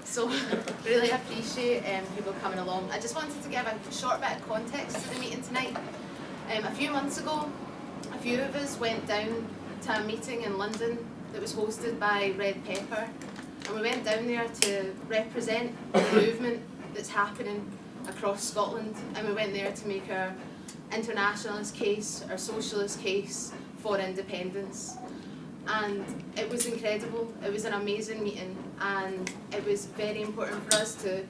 So really appreciate people coming along. I just wanted to give a short bit of context to the meeting tonight. A few months ago, a few of us went down to a meeting in London that was hosted by Red Pepper, and we went down there to represent the movement that's happening across Scotland, and we went there to make our internationalist case, our socialist case for independence. And it was incredible. It was an amazing meeting, and it was very important for us to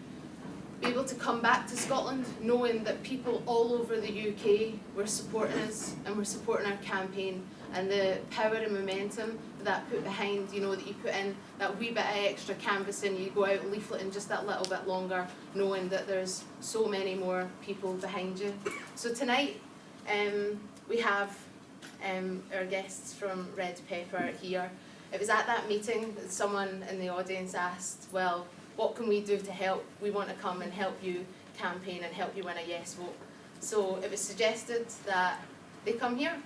be able to come back to Scotland knowing that people all over the UK were supporting us and were supporting our campaign, and the power and momentum that put behind, you know, that you put in that wee bit of extra canvassing, you go out leafleting just that little bit longer, knowing that there's so many more people behind you. So tonight we have our guests from Red Pepper here. It was at that meeting that someone in the audience asked, well, what can we do to help? We want to come and help you campaign and help you win a yes vote. So it was suggested that they come here,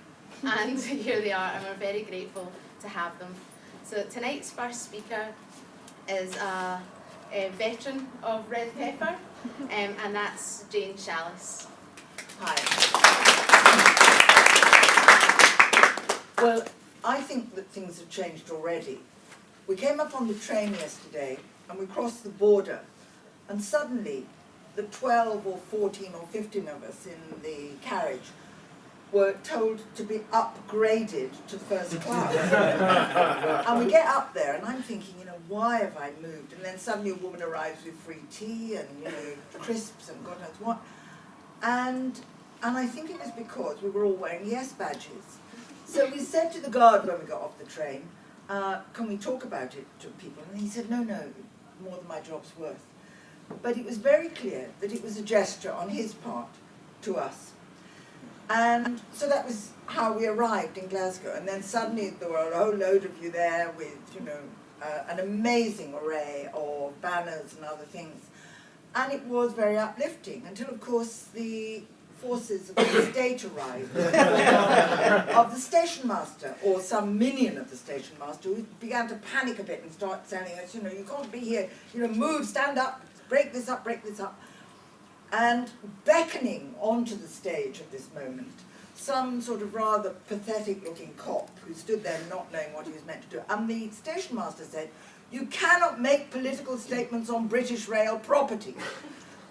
and here they are, and we're very grateful to have them. So tonight's first speaker is a veteran of Red Pepper, and that's Jane Shallice. Hi. Well, I think that things have changed already. We came up on the train yesterday and we crossed the border, and suddenly the 12 or 14 or 15 of us in the carriage were told to be upgraded to first class. And we get up there and I'm thinking, you know, why have I moved? And then suddenly a woman arrives with free tea and, you know, crisps and God knows what. And I think it was because we were all wearing yes badges. So we said to the guard when we got off the train, can we talk about it to people? And he said, no, more than my job's worth. But it was very clear that it was a gesture on his part to us. And so that was how we arrived in Glasgow. And then suddenly there were a whole load of you there with, you know, an amazing array of banners and other things. And it was very uplifting until, of course, the forces of the state arrived, of the station master, or some minion of the station master, who began to panic a bit and start telling us, you know, you can't be here, you know, move, stand up, break this up, and beckoning onto the stage at this moment, some sort of rather pathetic-looking cop who stood there not knowing what he was meant to do. And the station master said, you cannot make political statements on British rail property.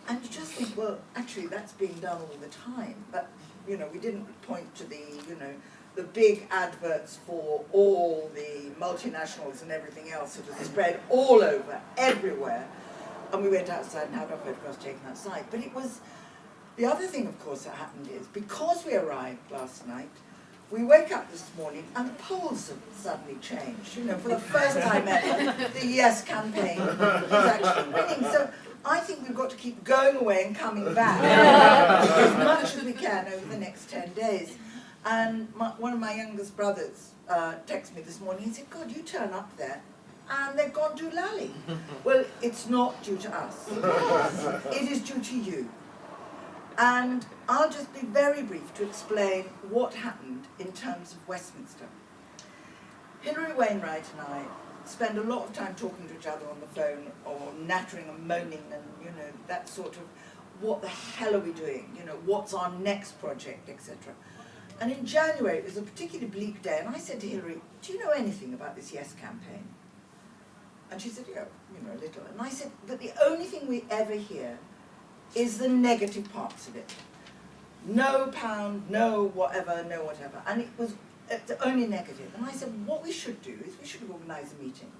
And you just think, well, actually, that's being done all the time. But, you know, we didn't point to the, you know, the big adverts for all the multinationals and everything else that are spread all over, everywhere. And we went outside and had our photographs taken outside. But it was, the other thing, of course, that happened is, because we arrived last night, we wake up this morning and the polls have suddenly changed. You know, for the first time ever, the Yes campaign is actually winning. So I think we've got to keep going away and coming back as much as we can over the next 10 days. And one of my youngest brothers texted me this morning. He said, God, you turn up there and they've gone to Lally. Well, it's not due to us. It is due to you. And I'll just be very brief to explain what happened in terms of Westminster. Hilary Wainwright and I spend a lot of time talking to each other on the phone, or nattering and moaning and, you know, that sort of, what the hell are we doing? You know, what's our next project, etc. And in January, it was a particularly bleak day, and I said to Hilary, do you know anything about this Yes campaign? And she said, yeah, you know, a little. And I said, but the only thing we ever hear is the negative parts of it. No pound, no whatever, no whatever. And it was only negative. And I said, what we should do is we should organise a meeting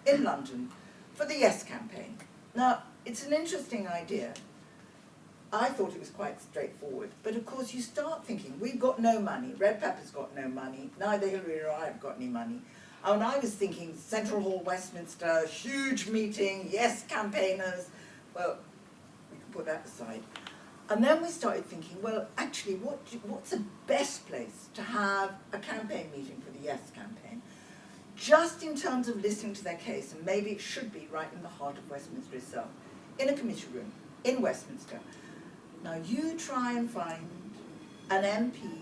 in London for the Yes campaign. Now, it's an interesting idea. I thought it was quite straightforward. But of course, you start thinking, we've got no money. Red Pepper's got no money. Neither Hilary or I have got any money. And I was thinking, Central Hall, Westminster, huge meeting, Yes campaigners. Well, we can put that aside. And then we started thinking, well, actually, what's the best place to have a campaign meeting for the Yes campaign? Just in terms of listening to their case, and maybe it should be right in the heart of Westminster itself, in a committee room, in Westminster. Now, you try and find an MP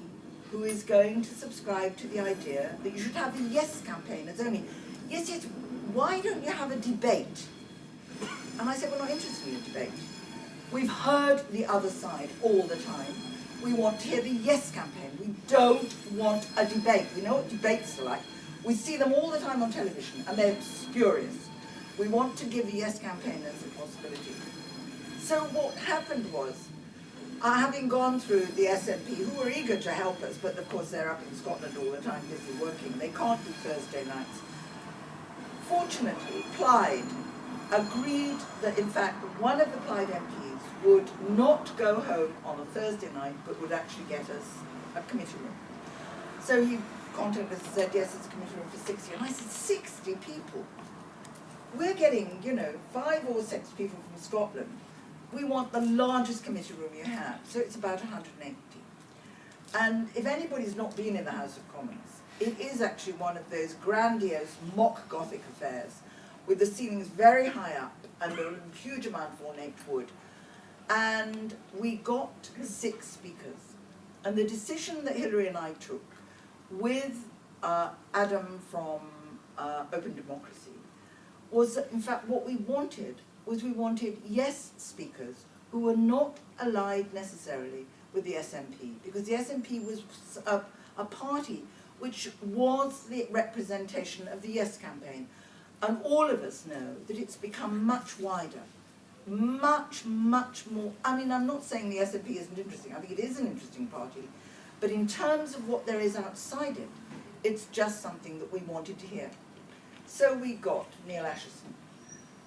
who is going to subscribe to the idea that you should have the Yes campaigners only. Yes, why don't you have a debate And I said, we're not interested in a debate. We've heard the other side all the time. We want to hear the yes campaign. We don't want a debate. We know what debates are like. We see them all the time on television, and they're spurious. We want to give the yes campaigners a possibility. So what happened was, having gone through the SNP, who were eager to help us, but of course they're up in Scotland all the time busy working. They can't do Thursday nights. Fortunately, Plaid agreed that, in fact, one of the Plaid MPs would not go home on a Thursday night, but would actually get us a committee room. So he contacted us and said, yes, it's a committee room for 60. And I said, 60 people? We're getting, 5 or 6 people from Scotland. We want the largest committee room you have. So it's about 180. And if anybody's not been in the House of Commons, it is actually one of those grandiose mock Gothic affairs with the ceilings very high up and a huge amount of ornate wood. And we got 6 speakers. And the decision that Hilary and I took with Adam from Open Democracy was that, in fact, what we wanted was we wanted yes speakers who were not allied necessarily with the SNP, because the SNP was a party which was the representation of the yes campaign. And all of us know that it's become much wider, much, much more. I mean, I'm not saying the SNP isn't interesting. I think it is an interesting party. But in terms of what there is outside it, it's just something that we wanted to hear. So we got Neil Acheson,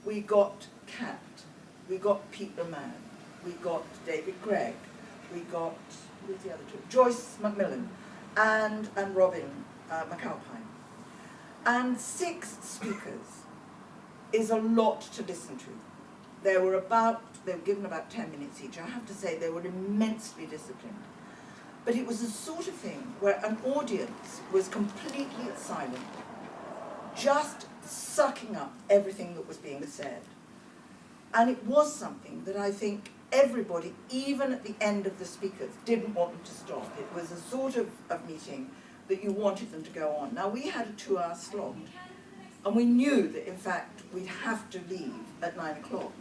we got Kat, we got Pete Roman, we got David Gregg, we got, who's the other two? Joyce Macmillan and Robin McAlpine. And 6 speakers is a lot to listen to. They were given about 10 minutes each. I have to say they were immensely disciplined. But it was the sort of thing where an audience was completely silent, just sucking up everything that was being said. And it was something that I think everybody, even at the end of the speakers, didn't want them to stop. It was a sort of meeting that you wanted them to go on. Now, we had a 2-hour slot, and we knew that, in fact, we'd have to leave at 9 o'clock.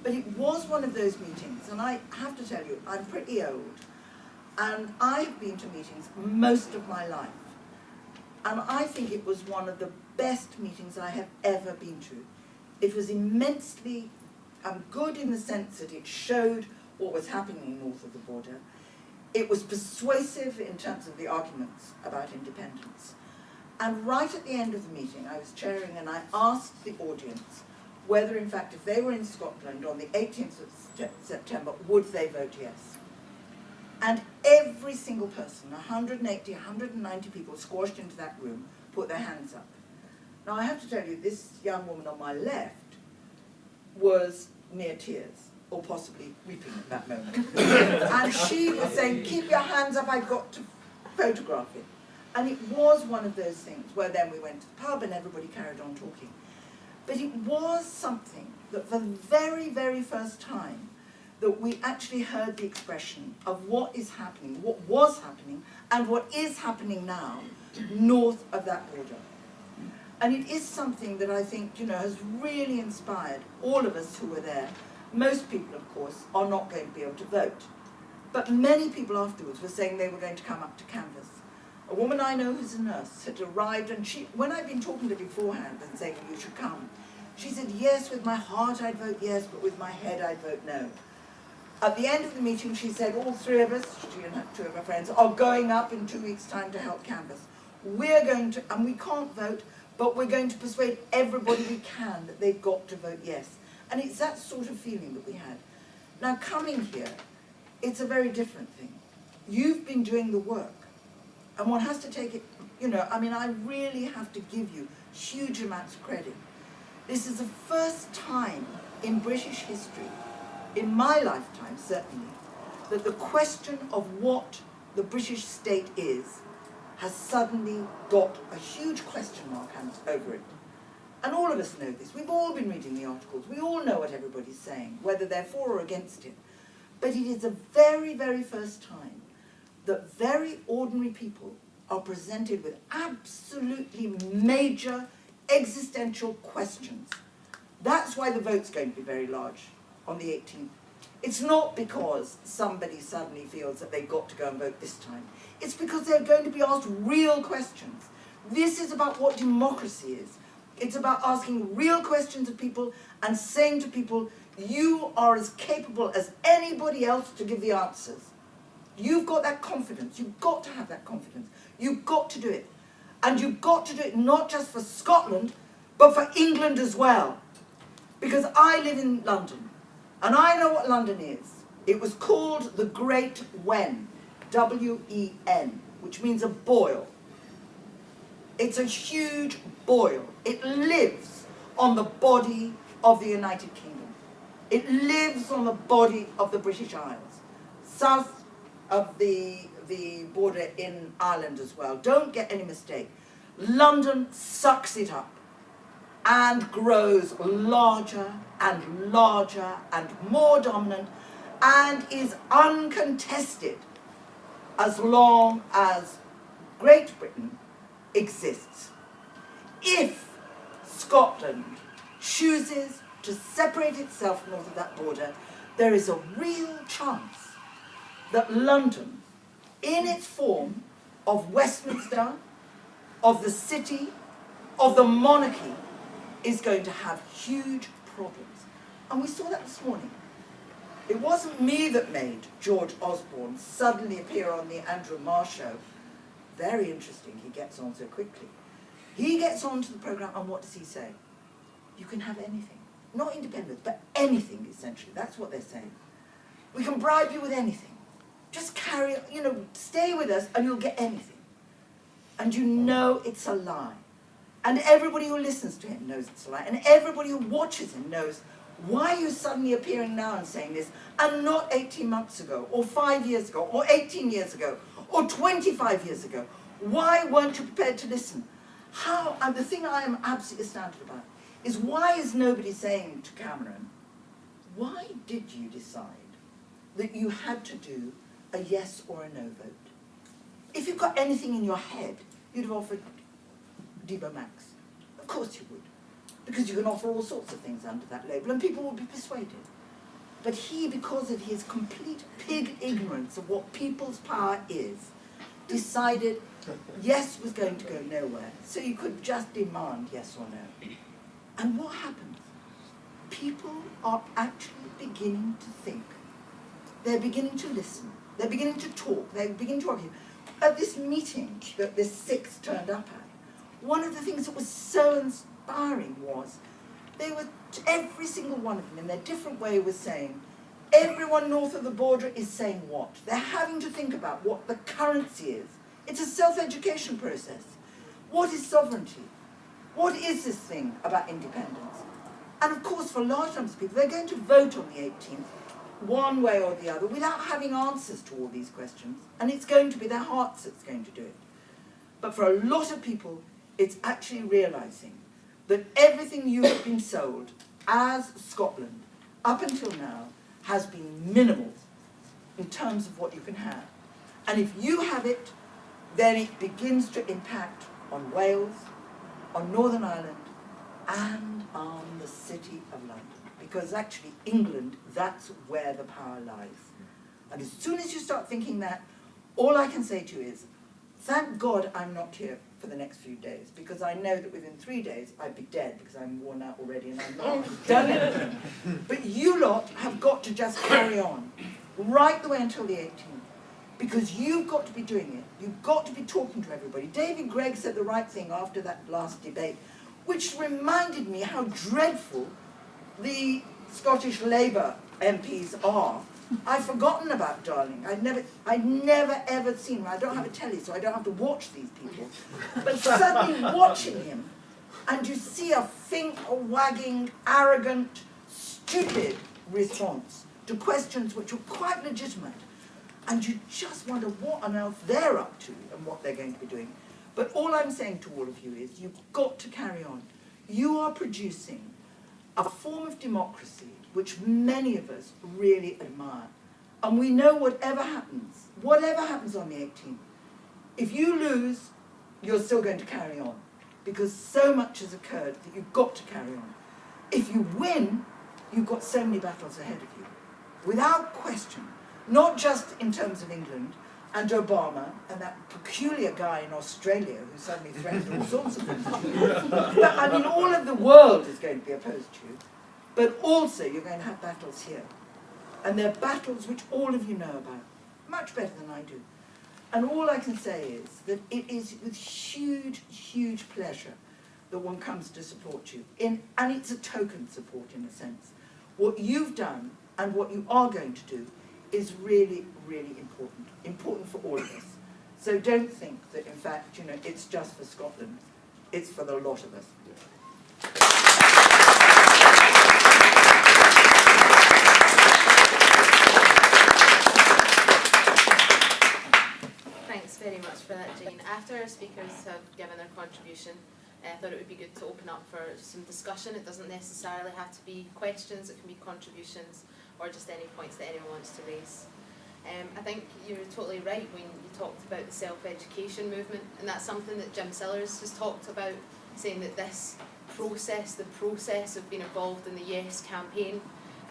But it was one of those meetings, and I have to tell you, I'm pretty old, and I've been to meetings most of my life. And I think it was one of the best meetings I have ever been to. It was immensely good in the sense that it showed what was happening north of the border. It was persuasive in terms of the arguments about independence. And right at the end of the meeting, I was chairing and I asked the audience whether, in fact, if they were in Scotland on the 18th of September, would they vote yes? And every single person, 180, 190 people squashed into that room, put their hands up. Now, I have to tell you, this young woman on my left was near tears, or possibly weeping at that moment. And she was saying, keep your hands up, I've got to photograph it. And it was one of those things where then we went to the pub and everybody carried on talking. But it was something that for the very, very first time that we actually heard the expression of what is happening, what was happening, and what is happening now north of that border. And it is something that I think, has really inspired all of us who were there. Most people, of course, are not going to be able to vote. But many people afterwards were saying they were going to come up to canvass. A woman I know who's a nurse had arrived, and when I'd been talking to her beforehand and saying, you should come, she said, yes, with my heart I'd vote yes, but with my head I'd vote no. At the end of the meeting, she said, all 3 of us, she and 2 of her friends, are going up in 2 weeks' time to help canvass. We're going to, and we can't vote, but we're going to persuade everybody we can that they've got to vote yes. And it's that sort of feeling that we had. Now, coming here, it's a very different thing. You've been doing the work, and one has to take it, I really have to give you huge amounts of credit. This is the first time in British history, in my lifetime certainly, that the question of what the British state is has suddenly got a huge question mark over it. And all of us know this. We've all been reading the articles. We all know what everybody's saying, whether they're for or against it. But it is the very, very first time that very ordinary people are presented with absolutely major existential questions That's why the vote's going to be very large on the 18th. It's not because somebody suddenly feels that they've got to go and vote this time. It's because they're going to be asked real questions. This is about what democracy is. It's about asking real questions of people and saying to people, you are as capable as anybody else to give the answers. You've got that confidence. You've got to have that confidence. You've got to do it. And you've got to do it not just for Scotland, but for England as well. Because I live in London, and I know what London is. It was called the Great Wen, W-E-N, which means a boil. It's a huge boil. It lives on the body of the United Kingdom. It lives on the body of the British Isles, south of the border in Ireland as well. Don't get any mistake. London sucks it up and grows larger and larger and more dominant and is uncontested as long as Great Britain exists. If Scotland chooses to separate itself north of that border, there is a real chance that London, in its form of Westminster, of the city, of the monarchy, is going to have huge problems. And we saw that this morning. It wasn't me that made George Osborne suddenly appear on the Andrew Marr show. Very interesting, he gets on so quickly. He gets on to the programme, and what does he say? You can have anything. Not independence, but anything, essentially. That's what they're saying. We can bribe you with anything. Just carry, stay with us and you'll get anything. And you know it's a lie. And everybody who listens to him knows it's a lie. And everybody who watches him knows, why are you suddenly appearing now and saying this, and not 18 months ago, or 5 years ago, or 18 years ago, or 25 years ago? Why weren't you prepared to listen? How, and the thing I am absolutely astounded about, is why is nobody saying to Cameron, why did you decide that you had to do a yes or a no vote? If you've got anything in your head, you'd have offered Debo Max. Of course you would. Because you can offer all sorts of things under that label, and people will be persuaded. But he, because of his complete pig ignorance of what people's power is, decided yes was going to go nowhere, so you could just demand yes or no. And what happens? People are actually beginning to think. They're beginning to listen. They're beginning to talk. They're beginning to argue. At this meeting that this six turned up at, one of the things that was so inspiring was they were, every single one of them in their different way was saying, everyone north of the border is saying what? They're having to think about what the currency is. It's a self-education process. What is sovereignty? What is this thing about independence? And of course, for large numbers of people, they're going to vote on the 18th, one way or the other, without having answers to all these questions. And it's going to be their hearts that's going to do it. But for a lot of people, it's actually realising that everything you have been sold as Scotland, up until now, has been minimal in terms of what you can have. And if you have it, then it begins to impact on Wales, on Northern Ireland, and on the City of London. Because actually, England, that's where the power lies. And as soon as you start thinking that, all I can say to you is, thank God I'm not here for the next few days, because I know that within 3 days I'd be dead, because I'm worn out already and I'm not done anything. But you lot have got to just carry on, right the way until the 18th. Because you've got to be doing it. You've got to be talking to everybody. David Gregg said the right thing after that last debate, which reminded me how dreadful the Scottish Labour MPs are. I've forgotten about Darling. I'd never ever seen him. I don't have a telly, so I don't have to watch these people. But suddenly watching him, and you see a finger-wagging, arrogant, stupid response to questions which are quite legitimate. And you just wonder what on earth they're up to and what they're going to be doing. But all I'm saying to all of you is you've got to carry on. You are producing a form of democracy which many of us really admire. And we know whatever happens on the 18th, if you lose, you're still going to carry on. Because so much has occurred that you've got to carry on. If you win, you've got so many battles ahead of you, without question. Not just in terms of England and Obama and that peculiar guy in Australia who suddenly threatened all sorts of things. But I mean, all of the world is going to be opposed to you, but also you're going to have battles here. And they're battles which all of you know about, much better than I do. And all I can say is that it is with huge, huge pleasure that one comes to support you. And it's a token support in a sense. What you've done and what you are going to do is really, really important for all of us. So don't think that, in fact, you know, it's just for Scotland. It's for the lot of us. Thanks very much for that, Jane. After our speakers have given their contribution, I thought it would be good to open up for some discussion. It doesn't necessarily have to be questions, it can be contributions or just any points that anyone wants to raise. I think you're totally right when you talked about the self-education movement, and that's something that Jim Sillars has talked about, saying that this process, the process of being involved in the Yes campaign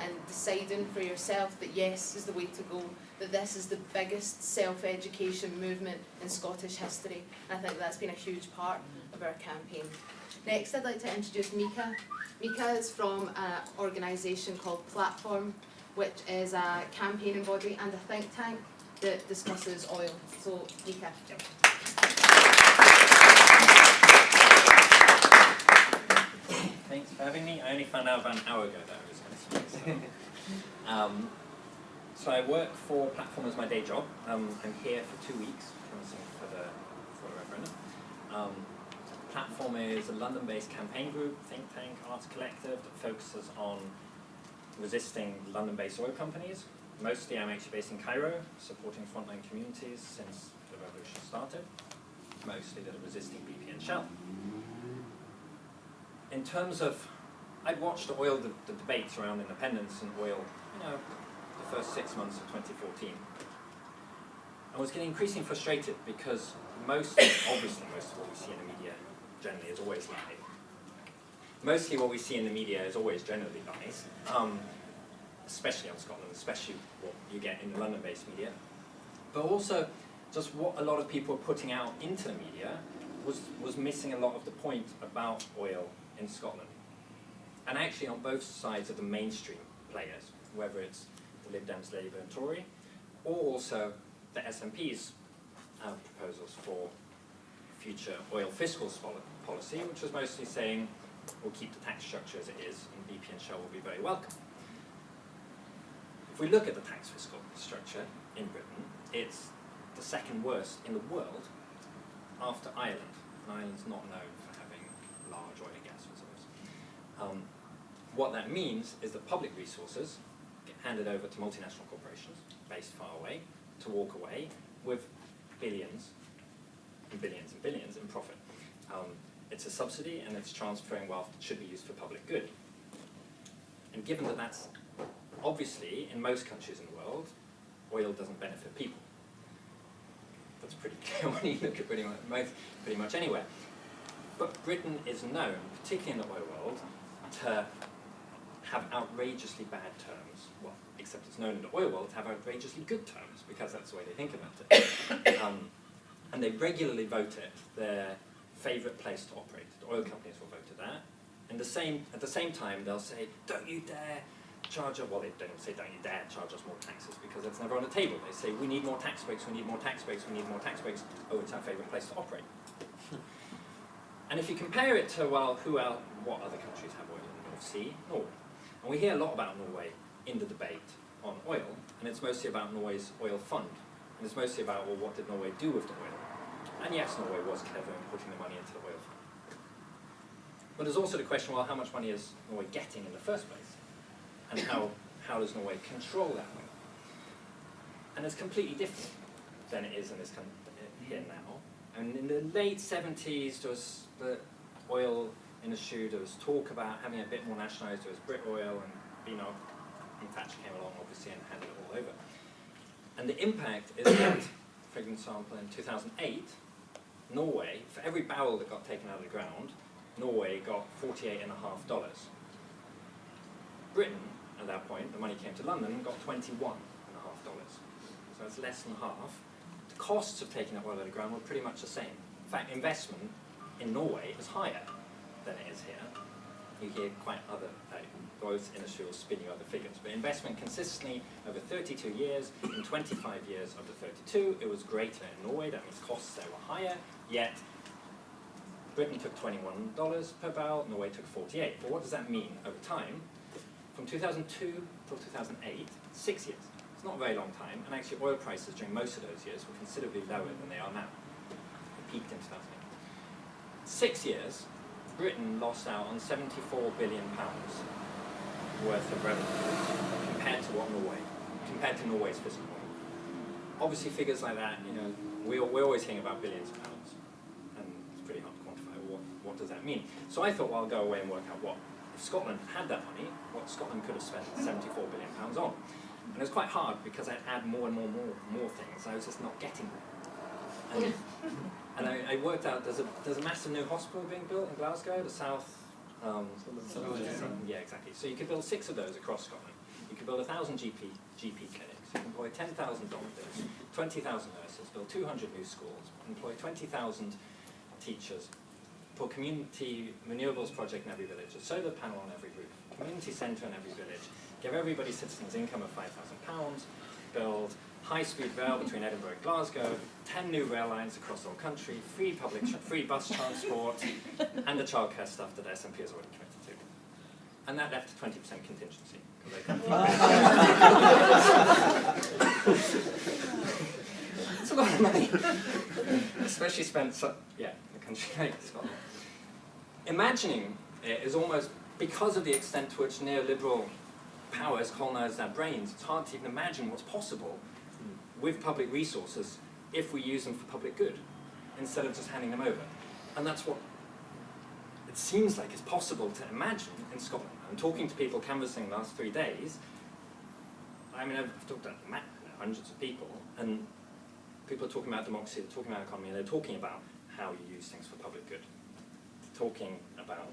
and deciding for yourself that yes is the way to go, that this is the biggest self-education movement in Scottish history. And I think that's been a huge part of our campaign. Next, I'd like to introduce Mika. Mika is from an organisation called Platform, which is a campaigning body and a think tank that discusses oil. So, Mika. Thanks for having me. I only found out about an hour ago that I was going to speak. So I work for Platform as my day job. I'm here for 2 weeks for the referendum. Platform is a London-based campaign group, think tank, arts collective that focuses on resisting London-based oil companies. Mostly I'm actually based in Cairo, supporting frontline communities since the revolution started, mostly that are resisting BP and Shell. In terms of, I'd watched the debates around independence and oil, the first 6 months of 2014. I was getting increasingly frustrated because obviously most of what we see in the media generally is always lying. Mostly what we see in the media is always generally lies, especially on Scotland, especially what you get in the London-based media. But also, just what a lot of people are putting out into the media was missing a lot of the point about oil in Scotland. And actually on both sides of the mainstream players, whether it's the Lib Dems, Labour and Tory, or also the SNP's proposals for future oil fiscal policy, which was mostly saying we'll keep the tax structure as it is and BP and Shell will be very welcome. If we look at the tax fiscal structure in Britain, it's the second worst in the world after Ireland. And Ireland's not known for having large oil and gas reserves. What that means is that public resources get handed over to multinational corporations based far away to walk away with billions and billions and billions in profit. It's a subsidy and it's transferring wealth that should be used for public good. And given that that's obviously in most countries in the world, oil doesn't benefit people. That's pretty clear when you look at pretty much anywhere. But Britain is known, particularly in the oil world, to have outrageously bad terms. Well, except it's known in the oil world to have outrageously good terms, because that's the way they think about it. And they regularly vote it their favourite place to operate. The oil companies will vote it that. And at the same time, they'll say, don't you dare charge us, well, they don't say don't you dare charge us more taxes, because it's never on the table. They say, we need more tax breaks, we need more tax breaks, we need more tax breaks. Oh, it's our favourite place to operate. And if you compare it to, well, what other countries have oil in the North Sea? Norway. And we hear a lot about Norway in the debate on oil, and it's mostly about Norway's oil fund. And it's mostly about, well, what did Norway do with the oil? And yes, Norway was clever in putting the money into the oil fund. But there's also the question, well, how much money is Norway getting in the first place? And how does Norway control that oil? And it's completely different than it is in this country here now. And in the late 70s, there was the oil industry, there was talk about having a bit more nationalised. There was Brit Oil, and Thatcher came along, obviously, and handed it all over. And the impact is that, for example, in 2008, Norway, for every barrel that got taken out of the ground, Norway got $48.50. Britain, at that point, the money came to London, got $21.50. So it's less than half. The costs of taking that oil out of the ground were pretty much the same. In fact, investment in Norway is higher than it is here. You hear quite other, both industry will spin you other figures. But investment consistently over 32 years, in 25 years of the 32, it was greater in Norway. That means costs there were higher, yet Britain took $21 per barrel, Norway took 48. But what does that mean over time? From 2002 till 2008, 6 years. It's not a very long time, and actually oil prices during most of those years were considerably lower than they are now. They peaked in 2008. 6 years, Britain lost out on £74 billion worth of revenue compared to Norway's fiscal model. Obviously figures like that, we're always hearing about billions of pounds, and it's pretty hard to quantify what does that mean. So I thought, well, I'll go away and work out what, if Scotland had that money, what Scotland could have spent £74 billion on. And it was quite hard because I'd add more and more things. I was just not getting there. And I worked out there's a massive new hospital being built in Glasgow, the South. Yeah, exactly. So you could build 6 of those across Scotland. You could build 1,000 GP clinics. You can employ 10,000 doctors, 20,000 nurses, build 200 new schools, employ 20,000 teachers, put community renewables project in every village, a solar panel on every roof, community centre in every village, give everybody citizens income of £5,000, build high-speed rail between Edinburgh and Glasgow, 10 new rail lines across the whole country, free bus transport, and the childcare stuff that SNP has already committed to. And that left a 20% contingency. It's a lot of money, especially spent in a country like Scotland. Imagining it is almost, because of the extent to which neoliberal power has colonised our brains, it's hard to even imagine what's possible with public resources if we use them for public good, instead of just handing them over. And that's what it seems like is possible to imagine in Scotland. I'm talking to people canvassing the last 3 days. I mean, I've talked to hundreds of people, and people are talking about democracy, they're talking about economy, and they're talking about how you use things for public good. Talking about,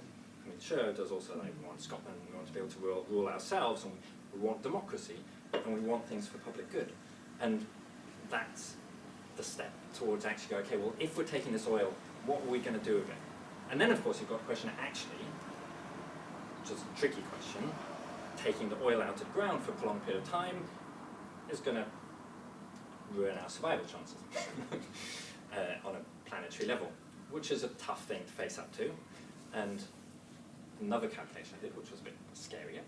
I mean, sure, there's also like, we want Scotland, we want to be able to rule ourselves, and we want democracy, and we want things for public good. And that's the step towards actually go, okay, well, if we're taking this oil, what are we going to do with it? And then, of course, you've got the question, actually, which is a tricky question, taking the oil out of the ground for a prolonged period of time is going to ruin our survival chances on a planetary level, which is a tough thing to face up to. And another calculation I did, which was a bit scarier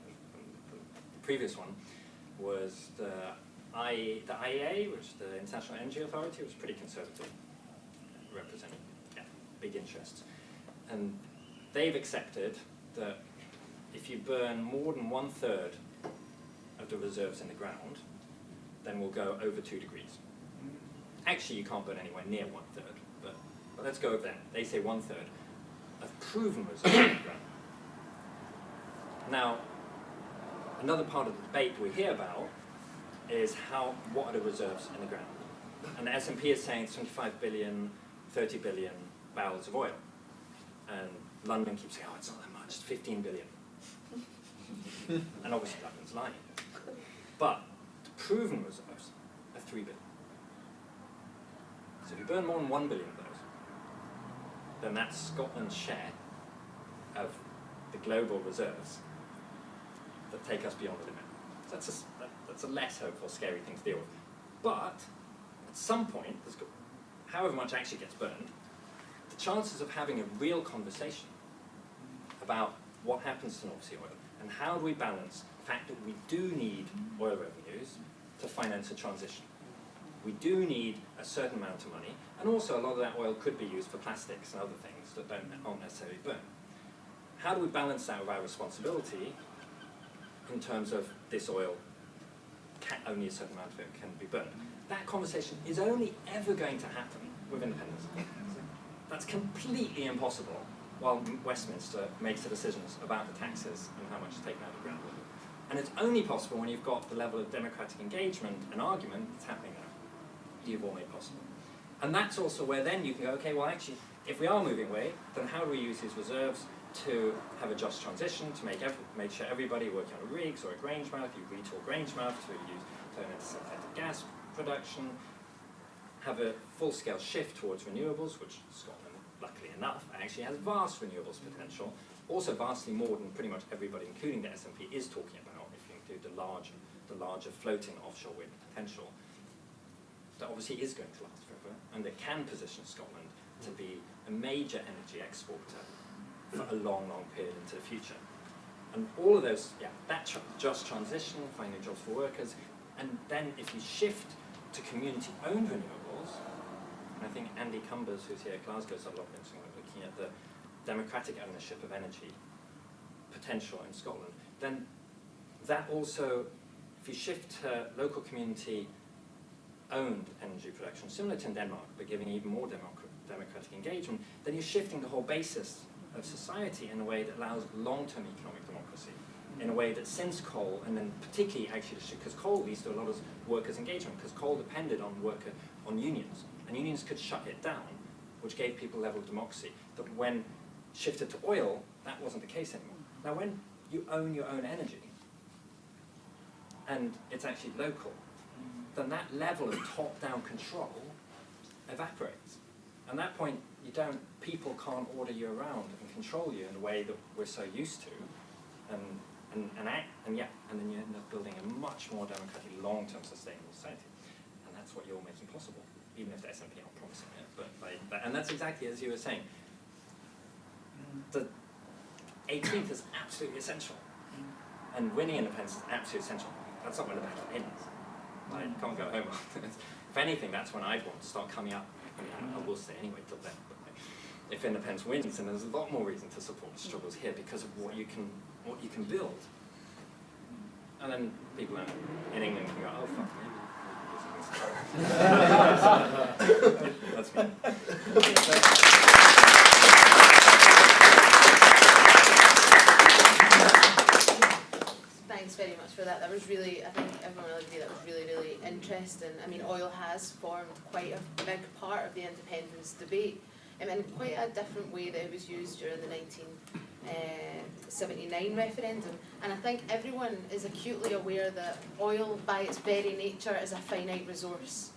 than the previous one, was the IEA, which is the International Energy Authority, was pretty conservative, representing big interests. And they've accepted that if you burn more than 1/3 of the reserves in the ground, then we'll go over 2 degrees. Actually, you can't burn anywhere near 1/3, but let's go with them. They say 1/3 of proven reserves in the ground. Now, another part of the debate we hear about is what are the reserves in the ground? And the S&P is saying 25 billion, 30 billion barrels of oil. And London keeps saying, oh, it's not that much, it's 15 billion. And obviously London's lying. But the proven reserves are 3 billion. So if you burn more than 1 billion of those, then that's Scotland's share of the global reserves that take us beyond the limit. So that's a less hopeful, scary thing to deal with. But at some point, however much actually gets burned, the chances of having a real conversation about what happens to North Sea oil and how do we balance the fact that we do need oil revenues to finance a transition. We do need a certain amount of money, and also a lot of that oil could be used for plastics and other things that aren't necessarily burn. How do we balance that with our responsibility in terms of this oil, only a certain amount of it can be burned? That conversation is only ever going to happen with independence. That's completely impossible while Westminster makes the decisions about the taxes and how much is taken out of the ground. And it's only possible when you've got the level of democratic engagement and argument that's happening now. You've all made possible. And that's also where then you can go, okay, well actually, if we are moving away, then how do we use these reserves? to have a just transition, to make sure everybody working on a rigs or a Grangemouth, you retool Grangemouth to turn into synthetic gas production, have a full-scale shift towards renewables, which Scotland, luckily enough, actually has vast renewables potential, also vastly more than pretty much everybody, including the S&P, is talking about, if you include the larger floating offshore wind potential. That obviously is going to last forever, and that can position Scotland to be a major energy exporter for a long, long period into the future. And all of those, that just transition, finding jobs for workers, and then if you shift to community-owned renewables, and I think Andy Cumbers, who's here at Glasgow, is a lot interesting when looking at the democratic ownership of energy potential in Scotland, then that also, if you shift to local community-owned energy production, similar to in Denmark, but giving even more democratic engagement, then you're shifting the whole basis of society in a way that allows long-term economic democracy, in a way that since coal, and then particularly actually because coal leads to a lot of workers' engagement, because coal depended on unions, and unions could shut it down, which gave people a level of democracy. But when shifted to oil, that wasn't the case anymore. Now when you own your own energy, and it's actually local, then that level of top-down control evaporates. At that point, people can't order you around and control you in a way that we're so used to, and then you end up building a much more democratic, long-term, sustainable society, and that's what you're making possible, even if the S&P aren't promising it. But and that's exactly as you were saying. The 18th is absolutely essential, and winning independence is absolutely essential. That's not when the battle ends. Like, you can't go home after this. If anything, that's when I'd want to start coming up. I mean, I will stay anyway till then. But if independence wins, then there's a lot more reason to support the struggles here because of what you can build. And then people in England can go, oh fuck, maybe. That's me. Thanks very much for that. That was really, I think everyone will agree, that was really, really interesting. I mean, oil has formed quite a big part of the independence debate, in quite a different way that it was used during the 1979 referendum. And I think everyone is acutely aware that oil, by its very nature, is a finite resource.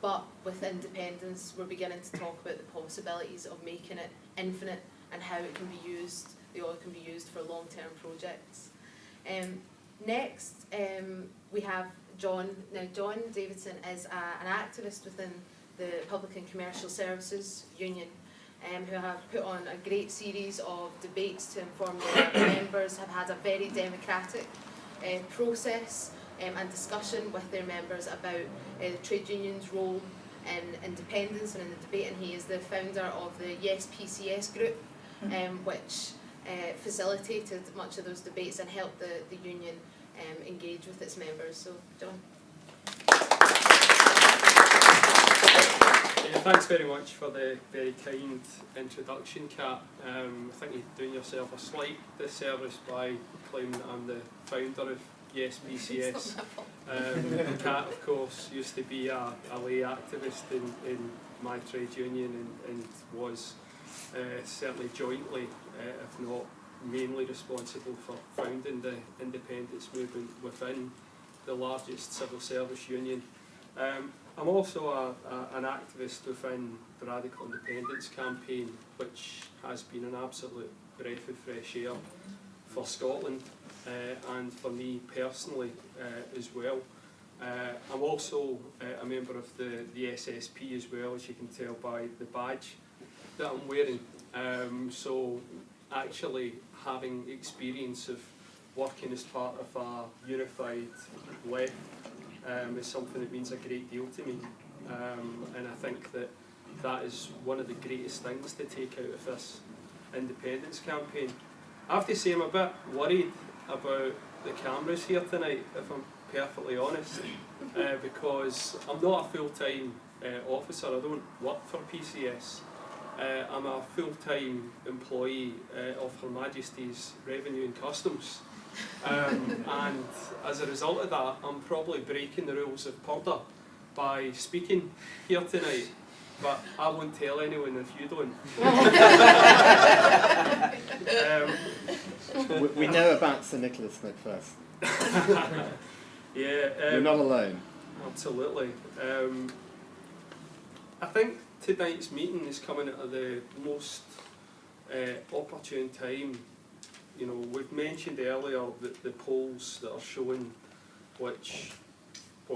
But with independence, we're beginning to talk about the possibilities of making it infinite and how it can be used, the oil can be used for long-term projects. Next, we have John. Now, John Davidson is an activist within the Public and Commercial Services Union, who have put on a great series of debates to inform their members, have had a very democratic process and discussion with their members about the trade union's role in independence and in the debate, and he is the founder of the Yes PCS group, which facilitated much of those debates and helped the union engage with its members. So, John. Thanks very much for the very kind introduction, Kat. I think you're doing yourself a slight disservice by claiming that I'm the founder of Yes PCS. Kat, of course, used to be a lay activist in my trade union and was certainly jointly, if not mainly responsible for founding the independence movement within the largest civil service union. I'm also an activist within the Radical Independence Campaign, which has been an absolute breath of fresh air for Scotland and for me personally as well. I'm also a member of the SSP as well, as you can tell by the badge that I'm wearing. So actually having experience of working as part of a unified left is something that means a great deal to me, and I think that is one of the greatest things to take out of this independence campaign. I have to say I'm a bit worried about the cameras here tonight, if I'm perfectly honest, because I'm not a full-time officer. I don't work for PCS. I'm a full-time employee of Her Majesty's Revenue and Customs. And as a result of that, I'm probably breaking the rules of Purdah by speaking here tonight, but I won't tell anyone if you don't. We know about Sir Nicholas McFirst. Yeah, You're not alone. absolutely. I think tonight's meeting is coming at the most opportune time. You know, we've mentioned earlier that the polls that are showing what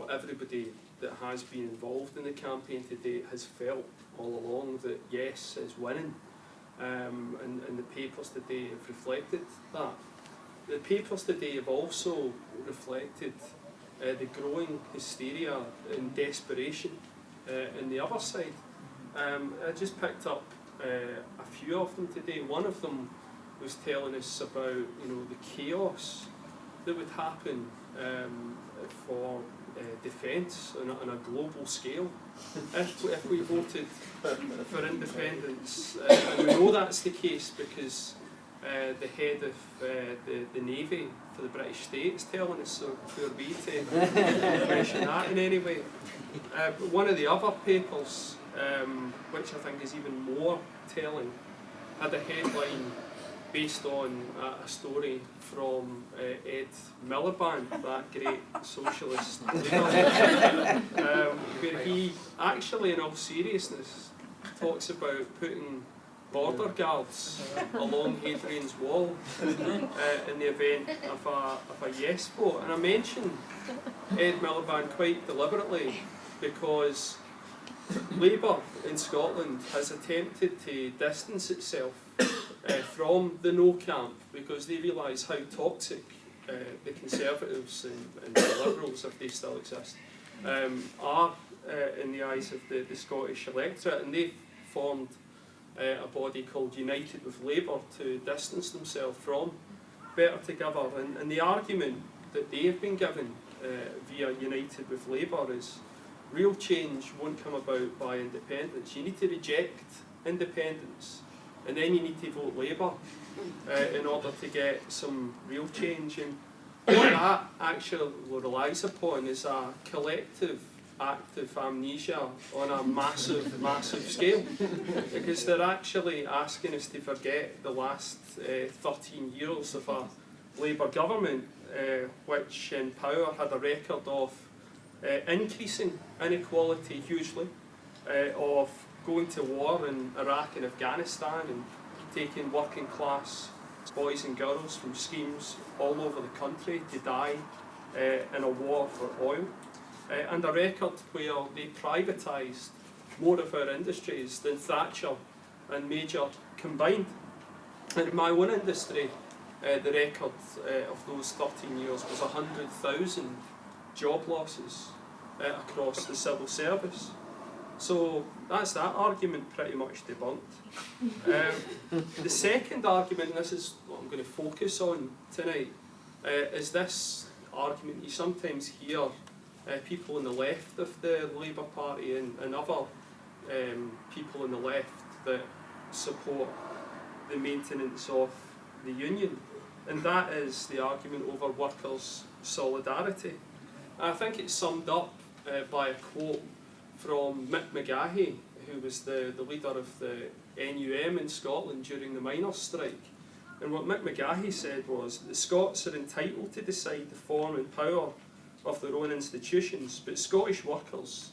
everybody that has been involved in the campaign to date has felt all along, that yes is winning, and the papers today have reflected that. The papers today have also reflected the growing hysteria and desperation in the other side. I just picked up a few of them today. One of them was telling us about, you know, the chaos that would happen for defence on a global scale if we voted for independence. And we know that's the case because the head of the Navy for the British state is telling us, so poor me to mention that in any way. But one of the other papers, which I think is even more telling, had a headline based on a story from Ed Miliband, that great socialist leader, where he actually, in all seriousness, talks about putting border guards along Hadrian's Wall in the event of a yes vote. And I mention Ed Miliband quite deliberately because Labour in Scotland has attempted to distance itself from the no camp because they realise how toxic the Conservatives and the Liberals, if they still exist, are in the eyes of the Scottish electorate, and they've formed a body called United with Labour to distance themselves from Better Together. And the argument that they have been given via United with Labour is real change won't come about by independence. You need to reject independence and then you need to vote Labour in order to get some real change. And what that actually relies upon is a collective active amnesia on a massive, massive scale, because they're actually asking us to forget the last 13 years of a Labour government which in power had a record of increasing inequality hugely, of going to war in Iraq and Afghanistan and taking working class boys and girls from schemes all over the country to die in a war for oil, and a record where they privatised more of our industries than Thatcher and Major combined. And in my own industry, the record of those 13 years was 100,000 job losses across the civil service. So that's that argument pretty much debunked. The second argument, and this is what I'm going to focus on tonight, is this argument you sometimes hear people on the left of the Labour Party and other people on the left that support the maintenance of the union, and that is the argument over workers' solidarity. And I think it's summed up by a quote from Mick Magahey, who was the leader of the NUM in Scotland during the miners' strike. And what Mick Magahey said was, the Scots are entitled to decide the form and power of their own institutions, but Scottish workers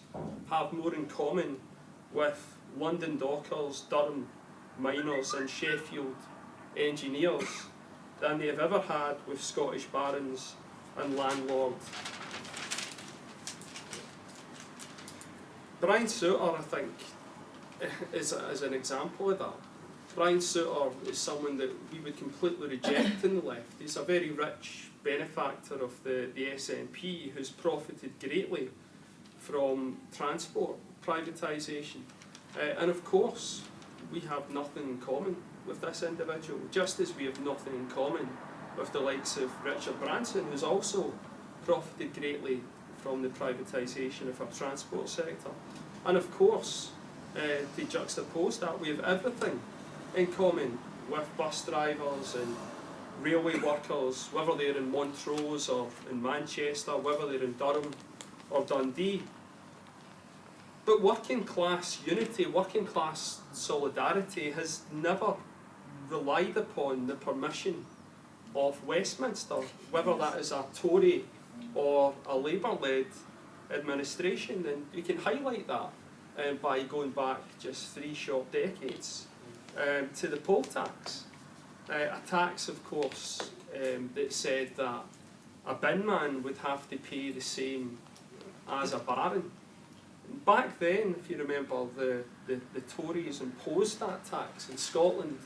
have more in common with London dockers, Durham miners and Sheffield engineers than they have ever had with Scottish barons and landlords. Brian Souter, I think, is an example of that. Brian Souter is someone that we would completely reject in the left. He's a very rich benefactor of the SNP who's profited greatly from transport privatisation. And of course, we have nothing in common with this individual, just as we have nothing in common with the likes of Richard Branson, who's also profited greatly from the privatisation of our transport sector. And of course, to juxtapose that, we have everything in common with bus drivers and railway workers, whether they're in Montrose or in Manchester, whether they're in Durham or Dundee. But working class unity, working class solidarity has never relied upon the permission of Westminster, whether that is a Tory or a Labour-led administration. And you can highlight that by going back just 3 short decades to the poll tax. A tax, of course, that said that a bin man would have to pay the same as a baron. Back then, if you remember, the Tories imposed that tax in Scotland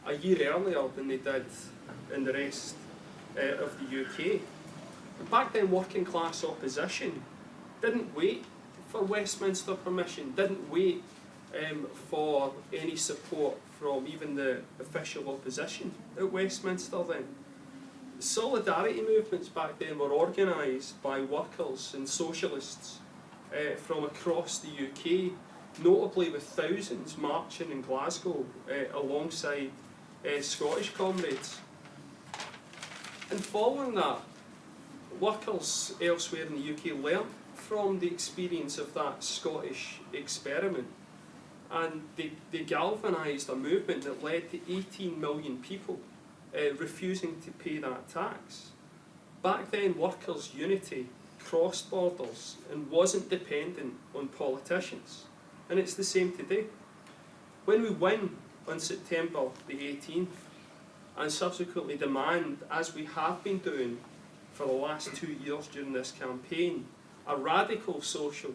a year earlier than they did in the rest of the UK. And back then, working class opposition didn't wait for Westminster permission, didn't wait for any support from even the official opposition at Westminster then. Solidarity movements back then were organised by workers and socialists from across the UK, notably with thousands marching in Glasgow alongside Scottish comrades. And following that, workers elsewhere in the UK learnt from the experience of that Scottish experiment, and they galvanised a movement that led to 18 million people refusing to pay that tax. Back then, workers' unity crossed borders and wasn't dependent on politicians, and it's the same today. When we win on September the 18th and subsequently demand, as we have been doing for the last 2 years during this campaign, a radical social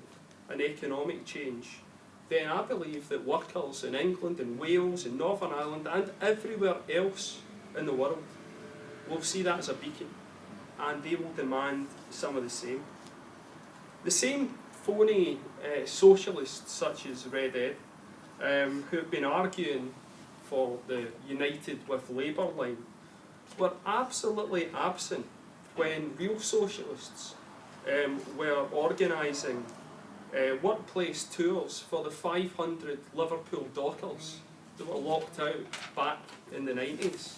and economic change, then I believe that workers in England and Wales and Northern Ireland and everywhere else in the world will see that as a beacon, and they will demand some of the same. The same phony socialists such as Red Ed, who have been arguing for the United with Labour line, were absolutely absent when real socialists were organising workplace tours for the 500 Liverpool dockers that were locked out back in the 90s.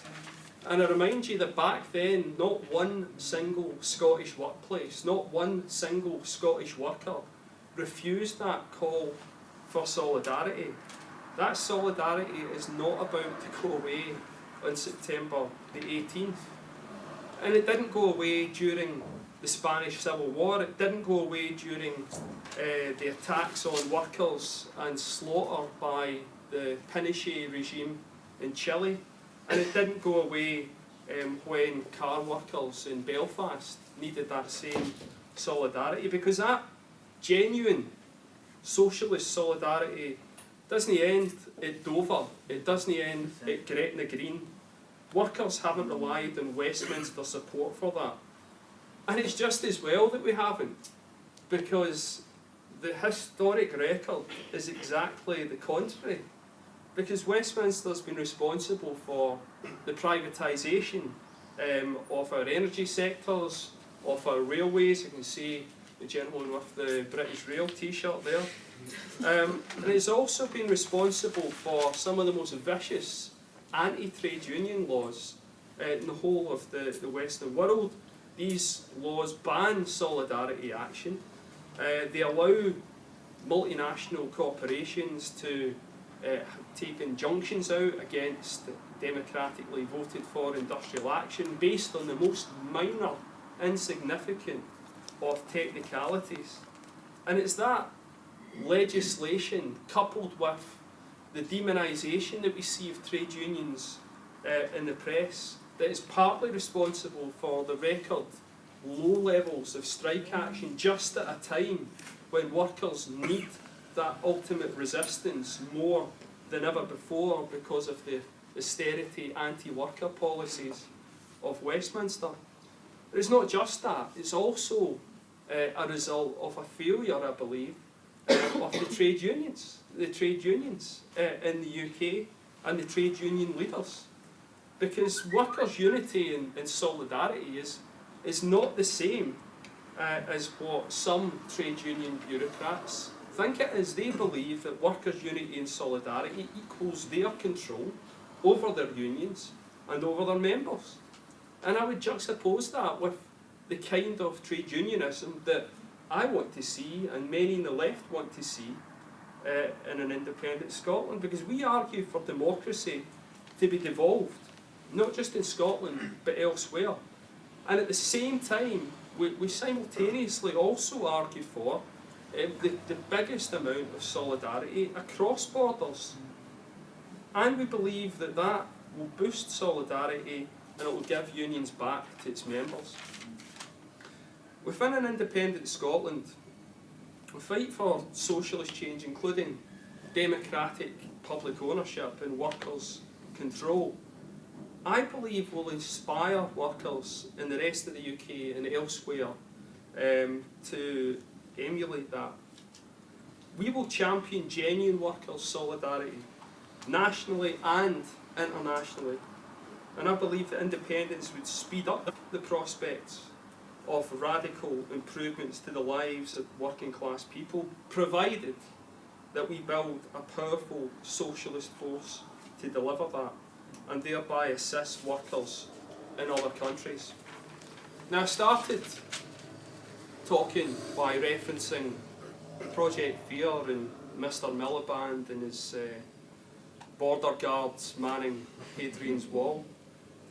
And I remind you that back then, not one single Scottish workplace, not one single Scottish worker refused that call for solidarity. That solidarity is not about to go away on September the 18th. And it didn't go away during the Spanish Civil War, it didn't go away during the attacks on workers and slaughter by the Pinochet regime in Chile, and it didn't go away when car workers in Belfast needed that same solidarity, because that genuine socialist solidarity doesn't end at Dover, it doesn't end at Gretna Green. Workers haven't relied on Westminster support for that. And it's just as well that we haven't, because the historic record is exactly the contrary. Because Westminster's been responsible for the privatisation of our energy sectors, of our railways. You can see the gentleman with the British Rail t-shirt there. And it's also been responsible for some of the most vicious anti-trade union laws in the whole of the Western world. These laws ban solidarity action. They allow multinational corporations to take injunctions out against democratically voted for industrial action based on the most minor, insignificant of technicalities. And it's that legislation coupled with the demonisation that we see of trade unions in the press that is partly responsible for the record low levels of strike action just at a time when workers need that ultimate resistance more than ever before because of the austerity anti-worker policies of Westminster. But it's not just that, it's also a result of a failure, I believe, of the trade unions in the UK and the trade union leaders. Because workers' unity and solidarity is not the same as what some trade union bureaucrats think it is. They believe that workers' unity and solidarity equals their control over their unions and over their members. And I would juxtapose that with the kind of trade unionism that I want to see and many in the left want to see in an independent Scotland, because we argue for democracy to be devolved, not just in Scotland but elsewhere. And at the same time, we simultaneously also argue for the biggest amount of solidarity across borders. And we believe that that will boost solidarity and it will give unions back to its members. Within an independent Scotland, we fight for socialist change, including democratic public ownership and workers' control. I believe will inspire workers in the rest of the UK and elsewhere to emulate that. We will champion genuine workers' solidarity, nationally and internationally. And I believe that independence would speed up the prospects of radical improvements to the lives of working class people, provided that we build a powerful socialist force to deliver that, and thereby assist workers in other countries. Now, I started talking by referencing Project Fear and Mr. Miliband and his border guards manning Hadrian's Wall.